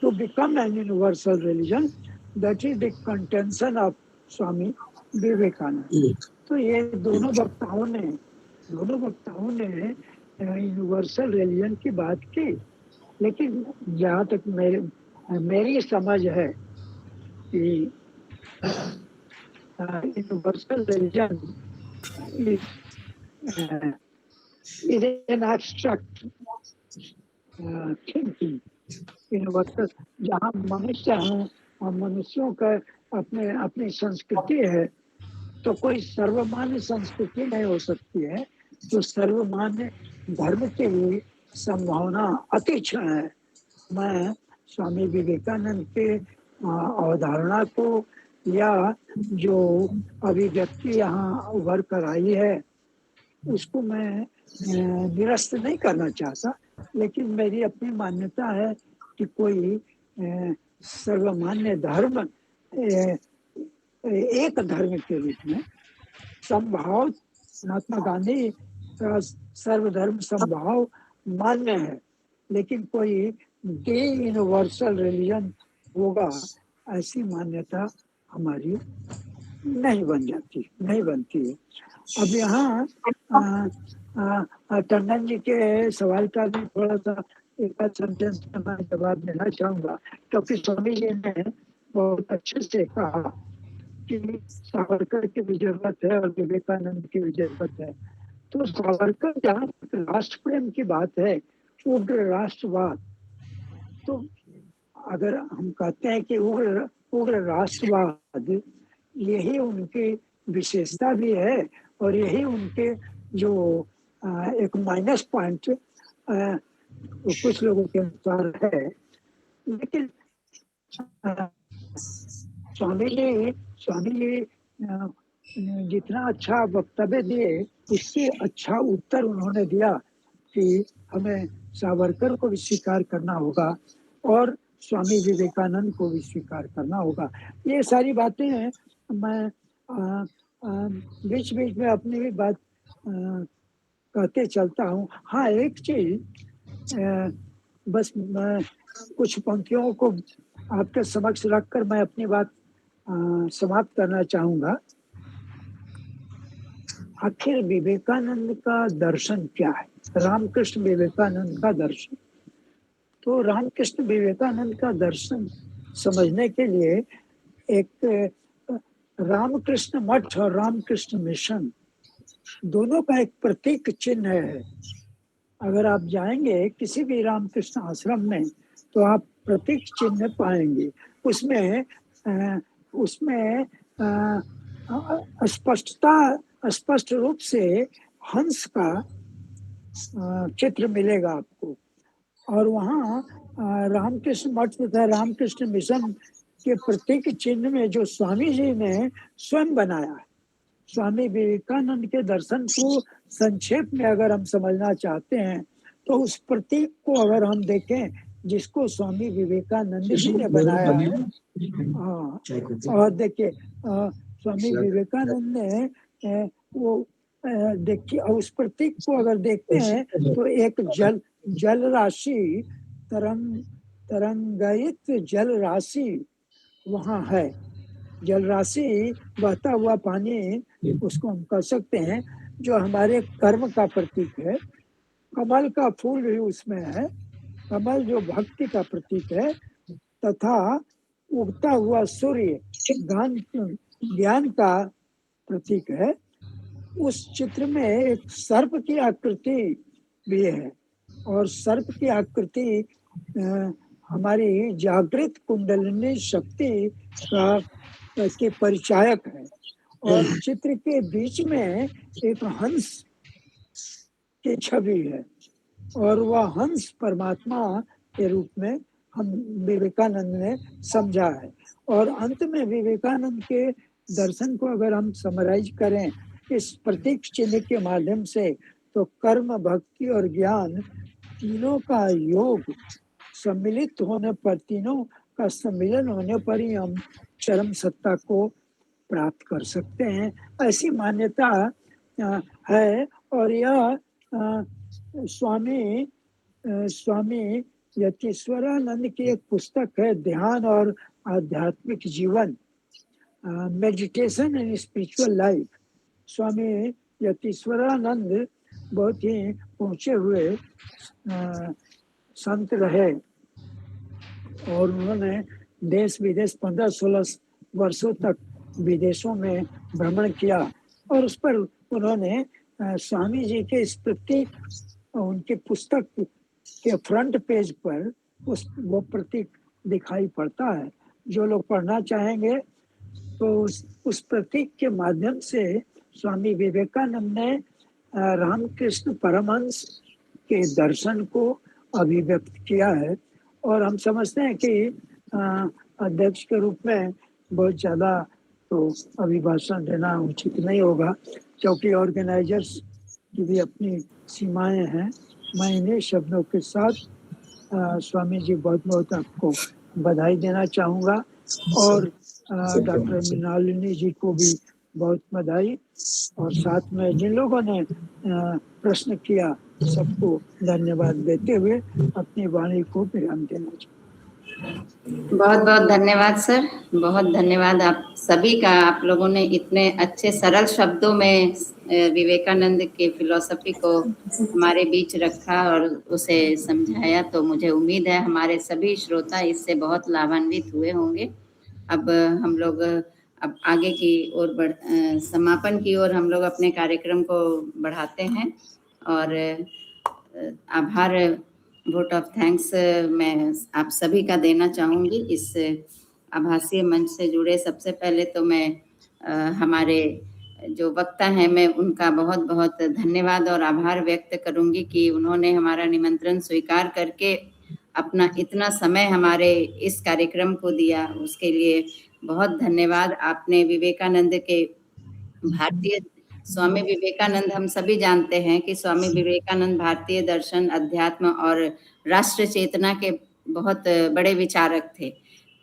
to become an universal religion. That is the contention of Swami Vivekananda. तो ये दोनों वक्ताओं ने यूनिवर्सल रिलीजन की बात की, लेकिन जहाँ तक मेरी समझ है कि universal religion is an abstract thinking. universal, जहाँ मनुष्य हैं और मनुष्यों का अपनी संस्कृति है, तो कोई सर्वमान्य संस्कृति नहीं हो सकती है। तो सर्वमान्य धर्म की भी संभावना अतिशय है। मैं स्वामी विवेकानंद के अवधारणा को या जो अभिव्यक्ति यहाँ उभर कर आई है उसको मैं निरस्त नहीं करना चाहता, लेकिन मेरी अपनी मान्यता है कि कोई सर्वमान्य धर्म एक धर्म के रूप में संभाव, महात्मा गांधी का सर्वधर्म संभाव मान्य है, लेकिन कोई डे यूनिवर्सल रिलीजन होगा ऐसी मान्यता हमारी नहीं बनती है। अब यहाँ टंडन जी के सवाल का भी थोड़ा सा एक सेंटेंस में मैं जवाब देना चाहूंगा, क्योंकि स्वामी जी ने बहुत अच्छे से कहा कि सावरकर की भी जरूरत है और विवेकानंद की भी जरूरत है। तो सावरकर जहाँ राष्ट्र प्रेम की बात है, उग्र राष्ट्रवाद, तो अगर हम कहते हैं कि उग्र राष्ट्रवाद यही उनकी विशेषता भी है और यही उनके जो एक माइनस पॉइंट कुछ लोगों के अनुसार है। लेकिन स्वामी जी जितना अच्छा वक्तव्य दिए उससे अच्छा उत्तर उन्होंने दिया कि हमें सावरकर को भी स्वीकार करना होगा और स्वामी विवेकानंद को भी स्वीकार करना होगा। ये सारी बातें हैं। मैं बीच बीच में अपनी भी बात कहते चलता हूँ। हाँ, एक चीज बस मैं कुछ पंक्तियों को आपके समक्ष रखकर मैं अपनी बात समाप्त करना चाहूंगा। आखिर विवेकानंद का दर्शन क्या है? रामकृष्ण विवेकानंद का दर्शन। तो रामकृष्ण विवेकानंद का दर्शन समझने के लिए एक रामकृष्ण मठ और रामकृष्ण मिशन दोनों का एक प्रतीक चिन्ह है। अगर आप जाएंगे किसी भी रामकृष्ण आश्रम में तो आप प्रतीक चिन्ह पाएंगे। उसमें स्पष्ट रूप से हंस का चित्र मिलेगा आपको। और वहाँ रामकृष्ण मठ तथा रामकृष्ण मिशन के प्रतीक चिन्ह में जो स्वामी जी ने स्वयं बनाया है, स्वामी विवेकानंद के दर्शन को संक्षेप में अगर हम समझना चाहते हैं तो उस प्रतीक को अगर हम देखें जिसको स्वामी विवेकानंद जी ने बनाया है, और देखिए स्वामी विवेकानंद ने वो देखिए उस प्रतीक को अगर देखते हैं तो एक जल राशि तरंगायित जल राशि वहाँ है। जल राशि बहता हुआ पानी उसको हम कह सकते हैं जो हमारे कर्म का प्रतीक है। कमल का फूल भी उसमें है। कमल जो भक्ति का प्रतीक है तथा उगता हुआ सूर्य ज्ञान का प्रतीक है। उस चित्र में एक सर्प की आकृति भी है और सर्प की आकृति हमारी जागृत कुंडलिनी शक्ति के परिचायक है। और चित्र के बीच में एक हंस की छवि है और वह हंस परमात्मा के रूप में हम विवेकानंद ने समझा है। और अंत में विवेकानंद के दर्शन को अगर हम समराइज करें इस प्रतीक चिन्ह के माध्यम से, तो कर्म, भक्ति और ज्ञान तीनों का योग सम्मिलित होने पर, तीनों का सम्मिलन होने पर ही हम चरम सत्ता को प्राप्त कर सकते हैं, ऐसी मान्यता है। और यह स्वामी यतीश्वरानंद की एक पुस्तक है, ध्यान और आध्यात्मिक जीवन, मेडिटेशन एंड स्पिरिचुअल लाइफ। स्वामी यतीश्वरानंद बहुत ही पहुंचे हुए संत रहे और उन्होंने देश विदेश 15-16 वर्षों तक विदेशों में भ्रमण किया और उस पर उन्होंने स्वामी जी के इस प्रतीक, उनकी पुस्तक के फ्रंट पेज पर वो प्रतीक दिखाई पड़ता है। जो लोग पढ़ना चाहेंगे तो उस प्रतीक के माध्यम से स्वामी विवेकानंद ने रामकृष्ण परमहंस के दर्शन को अभिव्यक्त किया है। और हम समझते हैं कि अध्यक्ष के रूप में बहुत ज़्यादा तो अभिभाषण देना उचित नहीं होगा, क्योंकि ऑर्गेनाइजर्स की भी अपनी सीमाएं हैं। मैं इन्हीं शब्दों के साथ स्वामी जी बहुत बहुत आपको बधाई देना चाहूँगा और डॉक्टर मृणालिनी जी को भी बहुत बधाई, और साथ में जिन लोगों ने प्रश्न किया सबको धन्यवाद देते हुए अपनी वाणी को विराम देना चाहिए। बहुत बहुत धन्यवाद सर, बहुत धन्यवाद आप सभी का। आप लोगों ने इतने अच्छे सरल शब्दों में विवेकानंद के फिलॉसफी को हमारे बीच रखा और उसे समझाया, तो मुझे उम्मीद है हमारे सभी श्रोता इससे बहुत लाभान्वित हुए होंगे। अब हम लोग अब आगे की ओर समापन की ओर हम लोग अपने कार्यक्रम को बढ़ाते हैं और आभार वोट ऑफ थैंक्स मैं आप सभी का देना चाहूँगी इस आभासीय मंच से जुड़े। सबसे पहले तो मैं हमारे जो वक्ता हैं मैं उनका बहुत बहुत धन्यवाद और आभार व्यक्त करूँगी कि उन्होंने हमारा निमंत्रण स्वीकार करके अपना इतना समय हमारे इस कार्यक्रम को दिया, उसके लिए बहुत धन्यवाद। आपने विवेकानंद के भारतीय स्वामी विवेकानंद, हम सभी जानते हैं कि स्वामी विवेकानंद भारतीय दर्शन, अध्यात्म और राष्ट्र चेतना के बहुत बड़े विचारक थे,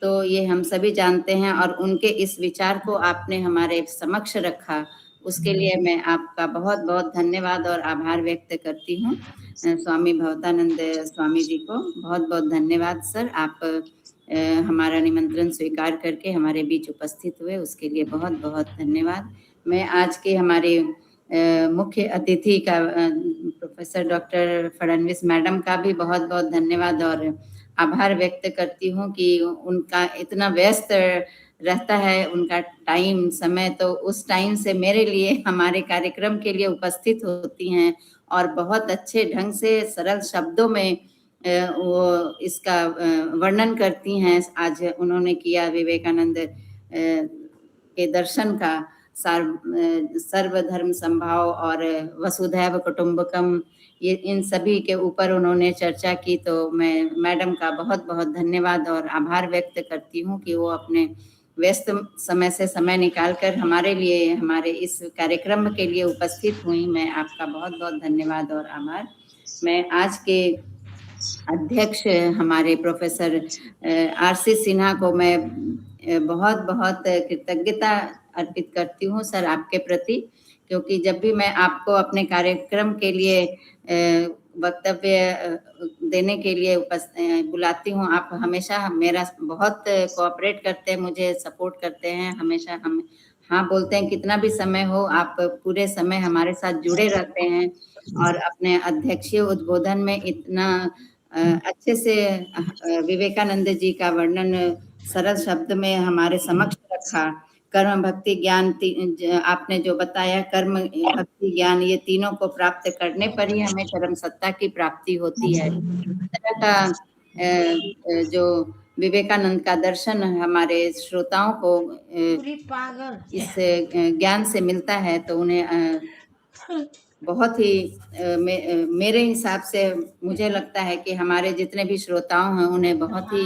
तो ये हम सभी जानते हैं और उनके इस विचार को आपने हमारे समक्ष रखा, उसके लिए मैं आपका बहुत बहुत धन्यवाद और आभार व्यक्त करती हूँ। स्वामी भवतानंद स्वामी जी को बहुत बहुत धन्यवाद सर, आप हमारा निमंत्रण स्वीकार करके हमारे बीच उपस्थित हुए, उसके लिए बहुत बहुत धन्यवाद। मैं आज के हमारे मुख्य अतिथि का प्रोफेसर डॉक्टर फडणवीस मैडम का भी बहुत बहुत धन्यवाद और आभार व्यक्त करती हूँ कि उनका इतना व्यस्त रहता है उनका टाइम समय, तो उस टाइम से मेरे लिए हमारे कार्यक्रम के लिए उपस्थित होती हैं और बहुत अच्छे ढंग से सरल शब्दों में वो इसका वर्णन करती हैं। आज उन्होंने किया विवेकानंद के दर्शन का सर्वधर्म संभाव और वसुधैव कुटुंबकम, ये इन सभी के ऊपर उन्होंने चर्चा की, तो मैं मैडम का बहुत बहुत धन्यवाद और आभार व्यक्त करती हूँ कि वो अपने व्यस्त समय से समय निकालकर हमारे लिए हमारे इस कार्यक्रम के लिए उपस्थित हुई। मैं आपका बहुत बहुत धन्यवाद और आभार। मैं आज के अध्यक्ष हमारे प्रोफेसर आरसी सिन्हा को मैं बहुत बहुत कृतज्ञता अर्पित करती हूँ सर आपके प्रति, क्योंकि जब भी मैं आपको अपने कार्यक्रम के लिए वक्तव्य देने के लिए बुलाती हूँ, आप हमेशा मेरा बहुत कोऑपरेट करते हैं, मुझे सपोर्ट करते हैं, हमेशा हम हाँ बोलते हैं, कितना भी समय हो आप पूरे समय हमारे साथ जुड़े रहते हैं और अपने अध्यक्षीय उद्बोधन में इतना अच्छे से विवेकानंद जी का वर्णन सरल शब्द में हमारे समक्ष रखा। कर्म भक्ति ज्ञान आपने जो बताया, कर्म भक्ति ज्ञान ये तीनों को प्राप्त करने पर ही हमें चरम सत्ता की प्राप्ति होती है। इस तरह का जो विवेकानंद का दर्शन हमारे श्रोताओं को इस ज्ञान से मिलता है, तो उन्हें बहुत ही मेरे हिसाब से मुझे लगता है कि हमारे जितने भी श्रोताओं हैं उन्हें बहुत ही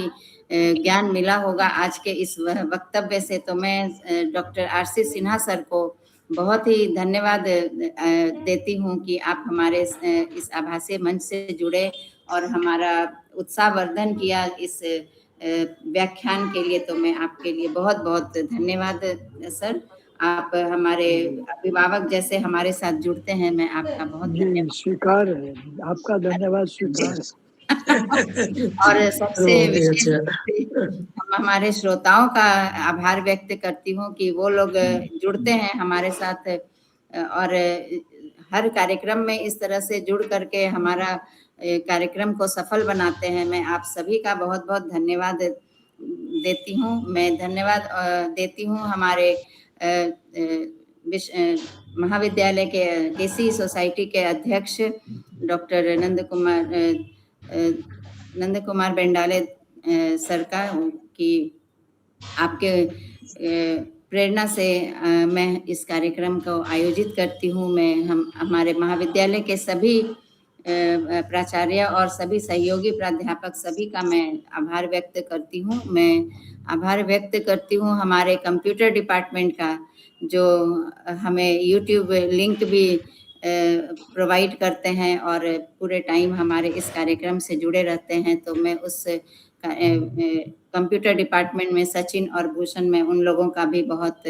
ज्ञान मिला होगा आज के इस वक्तव्य से। तो मैं डॉक्टर आरसी सिन्हा सर को बहुत ही धन्यवाद देती हूँ कि आप हमारे इस आभासी मंच से जुड़े और हमारा उत्साहवर्धन किया इस व्याख्यान के लिए। तो मैं आपके लिए बहुत बहुत धन्यवाद सर। आप हमारे अभिभावक जैसे हमारे साथ जुड़ते हैं, मैं आपका बहुत धन्यवाद। स्वीकार है, आपका धन्यवाद स्वीकार है। और सबसे विशेष हम हमारे श्रोताओं का आभार व्यक्त करती हूँ कि वो लोग जुड़ते हैं हमारे साथ और हर कार्यक्रम में इस तरह से जुड़ करके हमारा कार्यक्रम को सफल बनाते हैं। मैं आप सभी का बहुत बहुत धन्यवाद देती हूँ। मैं धन्यवाद देती हूँ हमारे महाविद्यालय के केसी सोसाइटी के अध्यक्ष डॉक्टर नंद कुमार बेंडाले सर का, कि आपके प्रेरणा से मैं इस कार्यक्रम को आयोजित करती हूँ। मैं हमारे महाविद्यालय के सभी प्राचार्य और सभी सहयोगी प्राध्यापक सभी का मैं आभार व्यक्त करती हूँ। मैं आभार व्यक्त करती हूँ हमारे कंप्यूटर डिपार्टमेंट का, जो हमें यूट्यूब लिंक भी प्रोवाइड करते हैं और पूरे टाइम हमारे इस कार्यक्रम से जुड़े रहते हैं। तो मैं उस कंप्यूटर डिपार्टमेंट में सचिन और भूषण, में उन लोगों का भी बहुत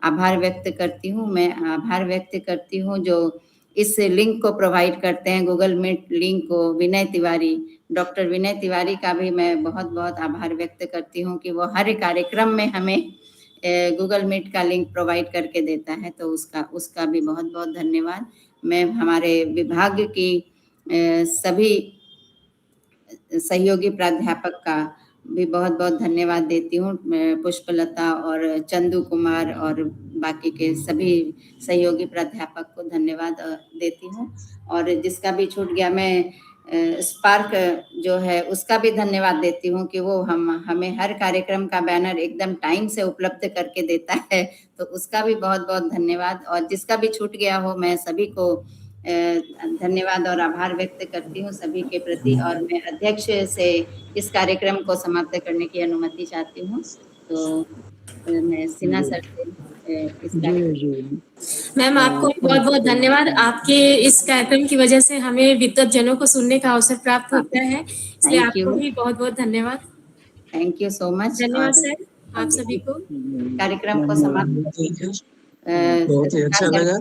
आभार व्यक्त करती हूँ। मैं आभार व्यक्त करती हूँ जो इस लिंक को प्रोवाइड करते हैं, गूगल मीट लिंक को, विनय तिवारी, डॉक्टर विनय तिवारी का भी मैं बहुत बहुत आभार व्यक्त करती हूँ कि वो हर कार्यक्रम में हमें गूगल मीट का लिंक प्रोवाइड करके देता है। तो उसका भी बहुत बहुत धन्यवाद। मैं हमारे विभाग की सभी सहयोगी प्राध्यापक का भी बहुत बहुत धन्यवाद देती हूँ। पुष्पलता और चंदू कुमार और बाकी के सभी सहयोगी प्राध्यापक को धन्यवाद देती हूँ। और जिसका भी छूट गया, मैं स्पार्क जो है उसका भी धन्यवाद देती हूँ कि वो हमें हर कार्यक्रम का बैनर एकदम टाइम से उपलब्ध करके देता है। तो उसका भी बहुत बहुत धन्यवाद। और जिसका भी छूट गया हो, मैं सभी को धन्यवाद और आभार व्यक्त करती हूँ सभी के प्रति। और मैं अध्यक्ष से इस कार्यक्रम को समाप्त करने की अनुमति चाहती हूँ। तो मैं सिन्हा सर से इस मैम आपको बहुत बहुत धन्यवाद। आपके इस कार्यक्रम की वजह से हमें विद्वत जनों को सुनने का अवसर प्राप्त होता है, इसलिए आपको भी बहुत बहुत धन्यवाद। Thank you so much. धन्यवाद सर आप सभी को। कार्यक्रम को समाप्त बहुत ही अच्छा लगा,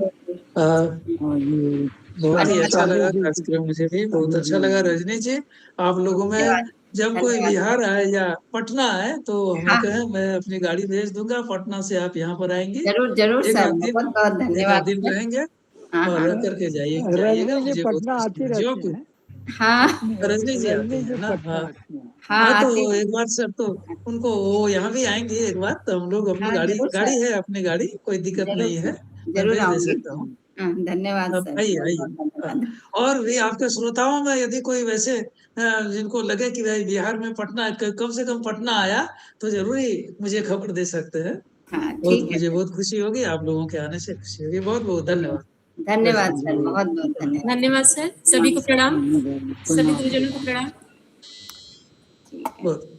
बहुत ही अच्छा लगा कार्यक्रम। मुझे भी बहुत अच्छा लगा। रजनी जी, आप लोगों में जब कोई बिहार आए या पटना आए तो हमें कहें, मैं अपनी गाड़ी भेज दूंगा, पटना से आप यहाँ पर आएंगे। जरूर जरूर सर, बहुत बहुत धन्यवाद। दिन रहेंगे और रह करके जाइएगा। मुझे पटना आते रहते हैं। हाँ रजनी जी आते हैं ना। हाँ तो एक बार सर, तो उनको वो यहाँ भी आएंगे एक बार, तो हम लोग अपनी गाड़ी है, अपनी गाड़ी, कोई दिक्कत नहीं है, जरूर दे सकता हूँ। धन्यवाद सर। आइए। और भी आपके श्रोताओं में यदि कोई वैसे जिनको लगे कि भाई बिहार में पटना, कम से कम पटना आया, तो जरूर ही मुझे खबर दे सकते हैं। मुझे बहुत खुशी होगी, आप लोगों के आने से खुशी होगी। बहुत बहुत धन्यवाद। धन्यवाद सर, बहुत बहुत धन्यवाद। धन्यवाद सर, सभी को प्रणाम, सभी गुरुजनों को प्रणाम। बहुत